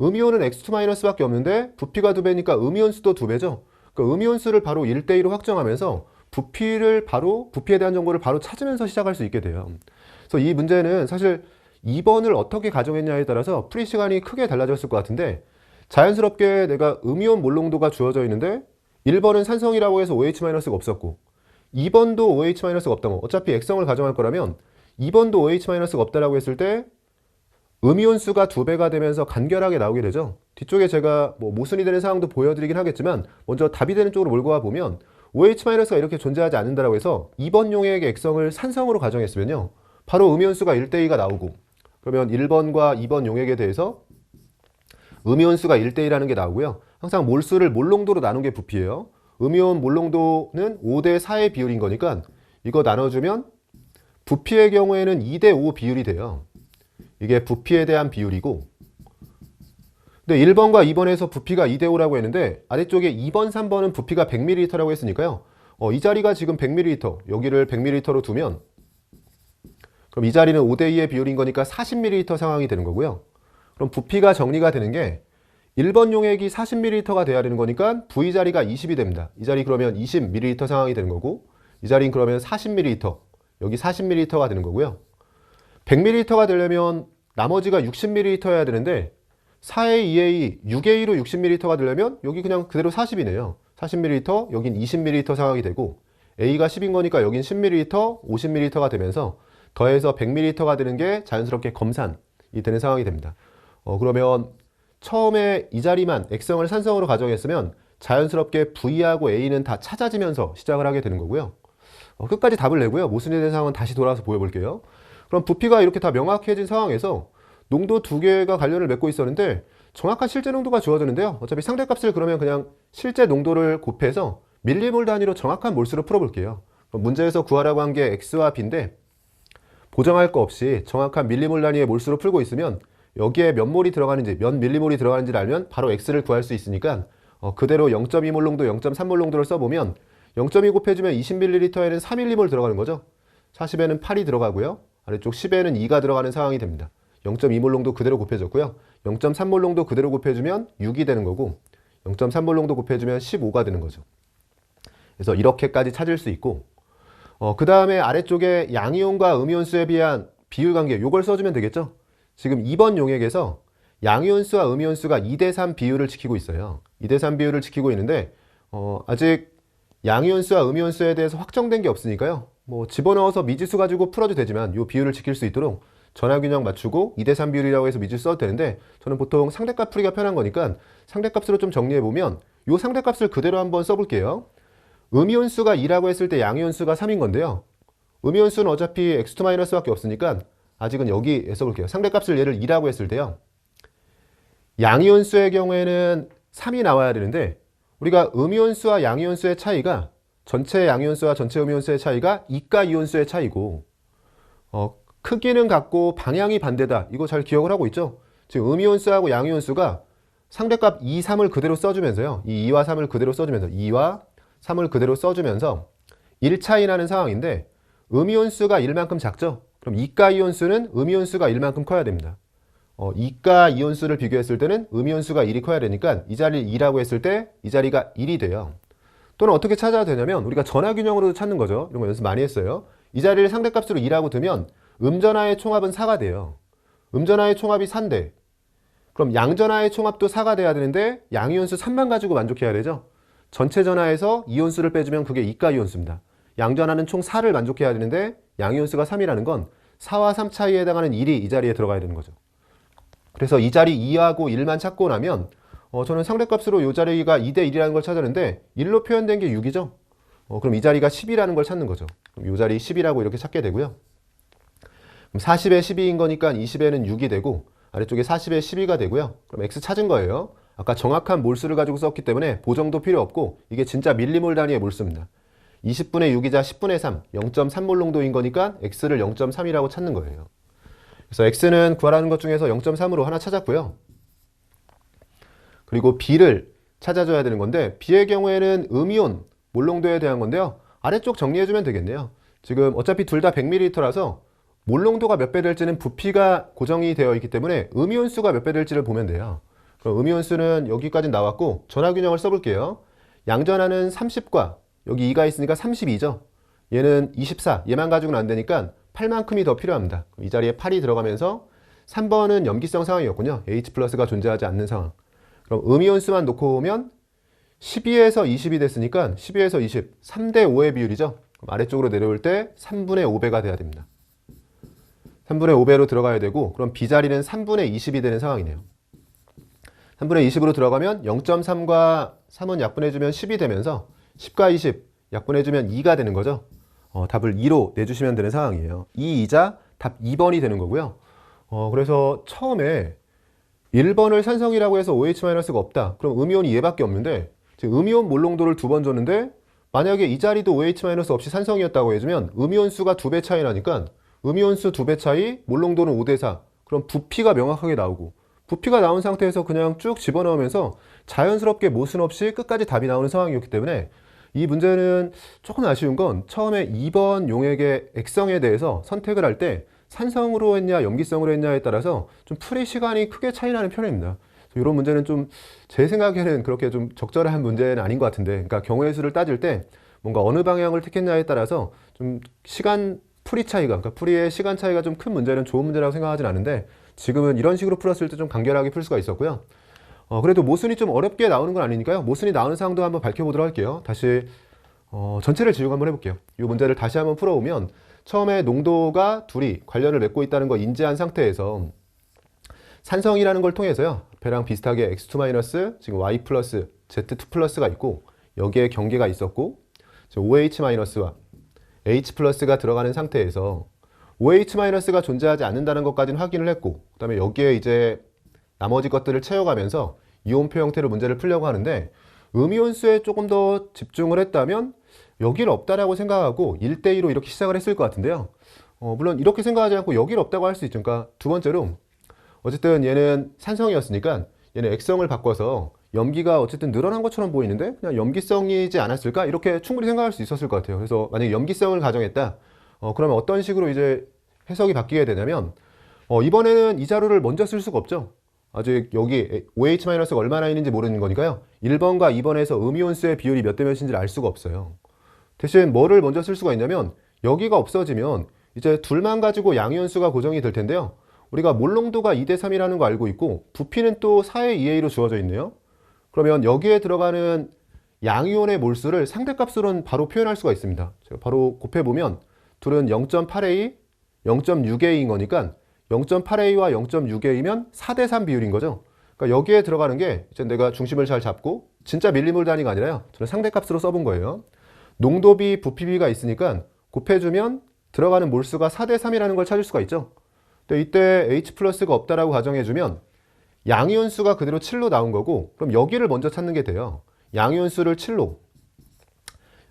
음이온은 X2-밖에 없는데 부피가 2배니까 음이온수도 2배죠. 그러니까 음이온수를 바로 1대2로 확정하면서 부피에 대한 정보를 바로 찾으면서 시작할 수 있게 돼요. 그래서 이 문제는 사실 2번을 어떻게 가정했냐에 따라서 풀이 시간이 크게 달라졌을 것 같은데, 자연스럽게 내가 음이온 몰롱도가 주어져 있는데 1번은 산성이라고 해서 OH-가 없었고 2번도 OH-가 없다면, 어차피 액성을 가정할 거라면 2번도 OH-가 없다라고 했을 때 음이온 수가 2배가 되면서 간결하게 나오게 되죠. 뒤쪽에 제가 모순이 되는 상황도 보여드리긴 하겠지만, 먼저 답이 되는 쪽으로 몰고 와 보면 OH-가 이렇게 존재하지 않는다라고 해서 2번 용액의 액성을 산성으로 가정했으면요, 바로 음이온 수가 1대2가 나오고, 그러면 1번과 2번 용액에 대해서 음이온 수가 1대1라는 게 나오고요. 항상 몰수를 몰농도로 나눈 게 부피예요. 음이온 몰농도는 5대4의 비율인 거니까 이거 나눠주면 부피의 경우에는 2대5 비율이 돼요. 이게 부피에 대한 비율이고, 근데 1번과 2번에서 부피가 2대5라고 했는데 아래쪽에 2번, 3번은 부피가 100ml라고 했으니까요. 이 자리가 지금 100ml, 여기를 100ml로 두면 그럼 이 자리는 5대2의 비율인 거니까 40ml 상황이 되는 거고요. 그럼 부피가 정리가 되는 게 1번 용액이 40ml가 돼야 되는 거니까 V 자리가 20이 됩니다. 이 자리 그러면 20ml 상황이 되는 거고, 이 자리는 그러면 40ml, 여기 40ml가 되는 거고요. 100ml가 되려면 나머지가 60ml여야 되는데 4A, 2A, 6A로 60ml가 되려면 여기 그냥 그대로 40이네요. 40ml, 여긴 20ml 상황이 되고, A가 10인 거니까 여긴 10ml, 50ml가 되면서 더해서 100ml가 되는 게 자연스럽게 검산이 되는 상황이 됩니다. 그러면 처음에 이 자리만 액성을 산성으로 가정했으면 자연스럽게 V하고 A는 다 찾아지면서 시작을 하게 되는 거고요. 끝까지 답을 내고요. 모순이 된 상황은 다시 돌아와서 보여볼게요. 그럼 부피가 이렇게 다 명확해진 상황에서 농도 두 개가 관련을 맺고 있었는데 정확한 실제 농도가 주어지는데요. 어차피 상대값을 그러면 그냥 실제 농도를 곱해서 밀리몰 단위로 정확한 몰수로 풀어볼게요. 그럼 문제에서 구하라고 한 게 X와 B인데 보정할 거 없이 정확한 밀리몰 단위의 몰수로 풀고 있으면 여기에 몇 몰이 들어가는지, 몇 밀리몰이 들어가는지를 알면 바로 X를 구할 수 있으니까 그대로 0.2몰 농도, 0.3몰 농도를 써보면 0.2 곱해주면 20ml에는 4밀리몰 들어가는 거죠. 40에는 8이 들어가고요. 아래쪽 10에는 2가 들어가는 상황이 됩니다. 0.2몰 농도 그대로 곱해줬고요. 0.3몰 농도 그대로 곱해주면 6이 되는 거고, 0.3몰 농도 곱해주면 15가 되는 거죠. 그래서 이렇게까지 찾을 수 있고, 그 다음에 아래쪽에 양이온과 음이온수에 비한 비율 관계, 요걸 써주면 되겠죠. 지금 2번 용액에서 양이온수와 음이온수가 2대3 비율을 지키고 있어요. 2대3 비율을 지키고 있는데 아직 양이온수와 음이온수에 대해서 확정된 게 없으니까요. 집어넣어서 미지수 가지고 풀어도 되지만 이 비율을 지킬 수 있도록 전화균형 맞추고 2대3 비율이라고 해서 미지수 써도 되는데, 저는 보통 상대값 풀이가 편한 거니까 상대값으로 좀 정리해보면 이 상대값을 그대로 한번 써볼게요. 음이온수가 2라고 했을 때 양이온수가 3인 건데요. 음이온수는 어차피 X2- 밖에 없으니까 아직은 여기에 써볼게요. 상대값을 얘를 2라고 했을 때요. 양이온수의 경우에는 3이 나와야 되는데 우리가 음이온수와 양이온수의 차이가, 전체 양이온수와 전체 음이온수의 차이가 이가 이온수의 차이고 크기는 같고 방향이 반대다. 이거 잘 기억을 하고 있죠? 지금 음이온수하고 양이온수가 상대값 2, 3을 그대로 써주면서요. 이 2와 3을 그대로 써주면서 2와 3을 그대로 써주면서 1 차이 나는 상황인데 음이온수가 1만큼 작죠? 그럼 이가 이온수는 음이온수가 1만큼 커야 됩니다. 이가 이온수를 비교했을 때는 음이온수가 1이 커야 되니까 이 자리를 2라고 했을 때 이 자리가 1이 돼요. 또는 어떻게 찾아야 되냐면 우리가 전화균형으로도 찾는 거죠. 이런 거 연습 많이 했어요. 이 자리를 상대값으로 2라고 두면 음전하의 총합은 4가 돼요. 음전하의 총합이 4인데 그럼 양전하의 총합도 4가 돼야 되는데 양이온수 3만 가지고 만족해야 되죠. 전체 전하에서 이온수를 빼주면 그게 이가 이온수입니다. 양전하는 총 4를 만족해야 되는데 양이온수가 3이라는 건 4와 3 차이에 해당하는 1이 이 자리에 들어가야 되는 거죠. 그래서 이 자리 2하고 1만 찾고 나면 저는 상대값으로 이 자리가 2대 1이라는 걸 찾았는데 1로 표현된 게 6이죠. 그럼 이 자리가 10이라는 걸 찾는 거죠. 그럼 이 자리 10이라고 이렇게 찾게 되고요. 그럼 40에 12인 거니까 20에는 6이 되고 아래쪽에 40에 12가 되고요. 그럼 X 찾은 거예요. 아까 정확한 몰수를 가지고 썼기 때문에 보정도 필요 없고 이게 진짜 밀리몰 단위의 몰수입니다. 20분의 6이자 10분의 3, 0.3몰 농도인 거니까 X를 0.3이라고 찾는 거예요. 그래서 X는 구하라는 것 중에서 0.3으로 하나 찾았고요. 그리고 B를 찾아줘야 되는 건데 B의 경우에는 음이온 몰농도에 대한 건데요. 아래쪽 정리해주면 되겠네요. 지금 어차피 둘 다 100ml라서 몰농도가 몇 배 될지는 부피가 고정이 되어 있기 때문에 음이온수가 몇 배 될지를 보면 돼요. 그럼 음이온수는 여기까지 나왔고 전화균형을 써볼게요. 양전하는 30과 여기 2가 있으니까 32죠. 얘는 24, 얘만 가지고는 안 되니까 8만큼이 더 필요합니다. 이 자리에 8이 들어가면서 3번은 염기성 상황이었군요. H 플러스가 존재하지 않는 상황. 그럼 음이온수만 놓고 오면 12에서 20이 됐으니까 12에서 20, 3대 5의 비율이죠. 그럼 아래쪽으로 내려올 때 3분의 5배가 돼야 됩니다. 3분의 5배로 들어가야 되고, 그럼 B자리는 3분의 20이 되는 상황이네요. 3분의 20으로 들어가면 0.3과 3은 약분해주면 10이 되면서 10과 20 약분해주면 2가 되는 거죠. 답을 2로 내주시면 되는 상황이에요. 2이자 답 2번이 되는 거고요. 그래서 처음에 1번을 산성이라고 해서 OH-가 없다. 그럼 음이온이 얘밖에 없는데 지금 음이온 몰농도를 2번 줬는데 만약에 이 자리도 OH- 없이 산성이었다고 해주면 음이온 수가 2배 차이 나니까 음이온 수 2배 차이, 몰농도는 5대 4. 그럼 부피가 명확하게 나오고 부피가 나온 상태에서 그냥 쭉 집어넣으면서 자연스럽게 모순 없이 끝까지 답이 나오는 상황이었기 때문에 이 문제는 조금 아쉬운 건 처음에 2번 용액의 액성에 대해서 선택을 할 때 산성으로 했냐 염기성으로 했냐에 따라서 좀 풀이 시간이 크게 차이 나는 편입니다. 이런 문제는 좀 제 생각에는 그렇게 좀 적절한 문제는 아닌 것 같은데, 그러니까 경우의 수를 따질 때 뭔가 어느 방향을 택했냐에 따라서 좀 시간 풀이 차이가, 그러니까 풀이의 시간 차이가 좀 큰 문제는 좋은 문제라고 생각하진 않은데 지금은 이런 식으로 풀었을 때 좀 간결하게 풀 수가 있었고요. 그래도 모순이 좀 어렵게 나오는 건 아니니까요. 모순이 나오는 상황도 한번 밝혀보도록 할게요. 다시 전체를 지우고 한번 해볼게요. 이 문제를 다시 한번 풀어오면 처음에 농도가 둘이 관련을 맺고 있다는 거 인지한 상태에서 산성이라는 걸 통해서요. 배랑 비슷하게 X2- 지금 Y 플러스 Z2 플러스가 있고 여기에 경계가 있었고 OH- H 플러스가 들어가는 상태에서 OH-가 존재하지 않는다는 것까지는 확인을 했고 그 다음에 여기에 이제 나머지 것들을 채워가면서 이온표 형태로 문제를 풀려고 하는데 음이온수에 조금 더 집중을 했다면 여기는 없다라고 생각하고 1대2로 이렇게 시작을 했을 것 같은데요. 물론 이렇게 생각하지 않고 여기를 없다고 할 수 있죠. 그러니까 두 번째로 어쨌든 얘는 산성이었으니까 얘는 액성을 바꿔서 염기가 어쨌든 늘어난 것처럼 보이는데 그냥 염기성이지 않았을까? 이렇게 충분히 생각할 수 있었을 것 같아요. 그래서 만약에 염기성을 가정했다. 그러면 어떤 식으로 이제 해석이 바뀌게 되냐면 이번에는 이 자료를 먼저 쓸 수가 없죠. 아직 여기 OH-가 얼마나 있는지 모르는 거니까요. 1번과 2번에서 음이온수의 비율이 몇 대 몇인지를 알 수가 없어요. 대신 뭐를 먼저 쓸 수가 있냐면 여기가 없어지면 이제 둘만 가지고 양이온수가 고정이 될 텐데요. 우리가 몰농도가 2대 3이라는 거 알고 있고 부피는 또 4의 2A로 주어져 있네요. 그러면 여기에 들어가는 양이온의 몰수를 상대값으로는 바로 표현할 수가 있습니다. 제가 바로 곱해보면 둘은 0.8A, 0.6A인 거니까 0.8A와 0.6A면 4대 3 비율인 거죠. 그러니까 여기에 들어가는 게 이제 내가 중심을 잘 잡고 진짜 밀리몰 단위가 아니라요. 저는 상대값으로 써본 거예요. 농도비, 부피비가 있으니까 곱해주면 들어가는 몰수가 4대 3이라는 걸 찾을 수가 있죠. 근데 이때 H 플러스가 없다라고 가정해주면 양이온수가 그대로 7로 나온 거고 그럼 여기를 먼저 찾는 게 돼요. 양이온수를 7로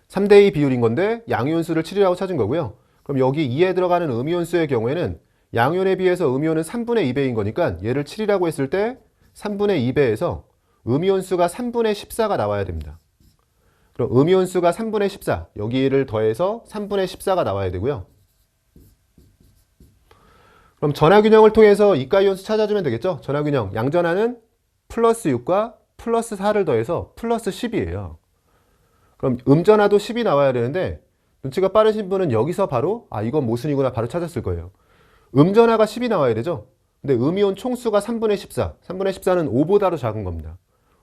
3대2 비율인 건데 양이온수를 7이라고 찾은 거고요. 그럼 여기 2에 들어가는 음이온수의 경우에는 양이온에 비해서 음이온은 3분의 2배인 거니까 얘를 7이라고 했을 때 3분의 2배에서 음이온수가 3분의 14가 나와야 됩니다. 그럼 음이온수가 3분의 14, 여기를 더해서 3분의 14가 나와야 되고요. 그럼 전하균형을 통해서 이가이온수 찾아주면 되겠죠? 전하균형, 양전하는 플러스 6과 플러스 4를 더해서 플러스 10이에요. 그럼 음전하도 10이 나와야 되는데 눈치가 빠르신 분은 여기서 바로 이건 모순이구나 바로 찾았을 거예요. 음전하가 10이 나와야 되죠? 근데 음이온 총수가 3분의 14, 3분의 14는 5보다도 작은 겁니다.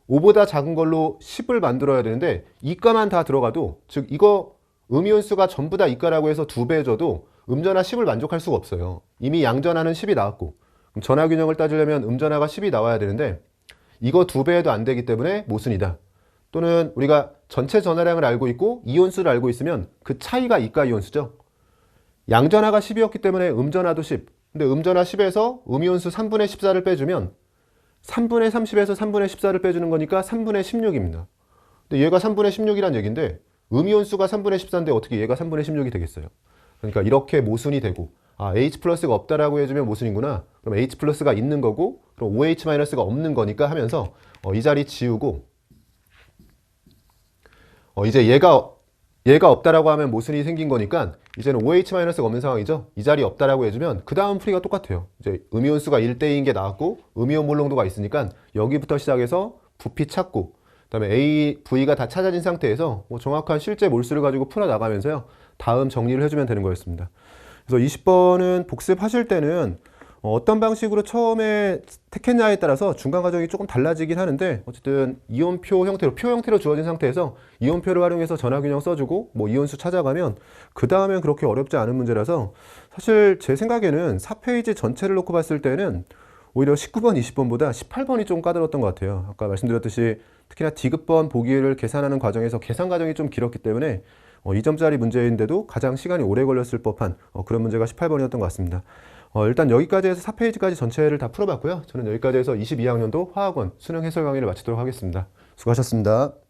5보다 작은 걸로 10을 만들어야 되는데 이가만 다 들어가도 즉 이거 음이온수가 전부 다 이가라고 해서 2배 줘도 음전하 10을 만족할 수가 없어요. 이미 양전하는 10이 나왔고 그럼 전하균형을 따지려면 음전하가 10이 나와야 되는데 이거 2배에도 안 되기 때문에 모순이다. 또는 우리가 전체 전하량을 알고 있고 이온수를 알고 있으면 그 차이가 이가 이온수죠. 양전하가 10이었기 때문에 음전하도 10. 근데 음전하 10에서 음이온수 3분의 14를 빼주면 3분의 30에서 3분의 14를 빼주는 거니까 3분의 16입니다. 근데 얘가 3분의 16이란 얘기인데 음이온수가 3분의 14인데 어떻게 얘가 3분의 16이 되겠어요? 그러니까 이렇게 모순이 되고 H 플러스가 없다라고 해주면 모순이구나. 그럼 H 플러스가 있는 거고 그럼 OH-가 없는 거니까 하면서 이 자리 지우고 이제 얘가 없다라고 하면 모순이 생긴 거니까 이제는 OH-가 없는 상황이죠. 이 자리 없다라고 해주면 그 다음 풀이가 똑같아요. 이제 음이온수가 1대2인 게 나왔고 음이온 몰농도가 있으니까 여기부터 시작해서 부피 찾고 그다음에 A, V가 다 찾아진 상태에서 정확한 실제 몰수를 가지고 풀어나가면서요. 다음 정리를 해주면 되는 거였습니다. 그래서 20번은 복습하실 때는 어떤 방식으로 처음에 택했냐에 따라서 중간 과정이 조금 달라지긴 하는데 어쨌든 이온표 형태로 표 형태로 주어진 상태에서 이온표를 활용해서 전화균형 써주고 뭐 이온수 찾아가면 그 다음엔 그렇게 어렵지 않은 문제라서 사실 제 생각에는 4페이지 전체를 놓고 봤을 때는 오히려 19번, 20번보다 18번이 좀 까다로웠던 것 같아요. 아까 말씀드렸듯이 특히나 디귿번 보기를 계산하는 과정에서 계산 과정이 좀 길었기 때문에 2점짜리 문제인데도 가장 시간이 오래 걸렸을 법한 그런 문제가 18번이었던 것 같습니다. 일단 여기까지 해서 4페이지까지 전체를 다 풀어봤고요. 저는 여기까지 해서 22학년도 화학원 수능 해설 강의를 마치도록 하겠습니다. 수고하셨습니다.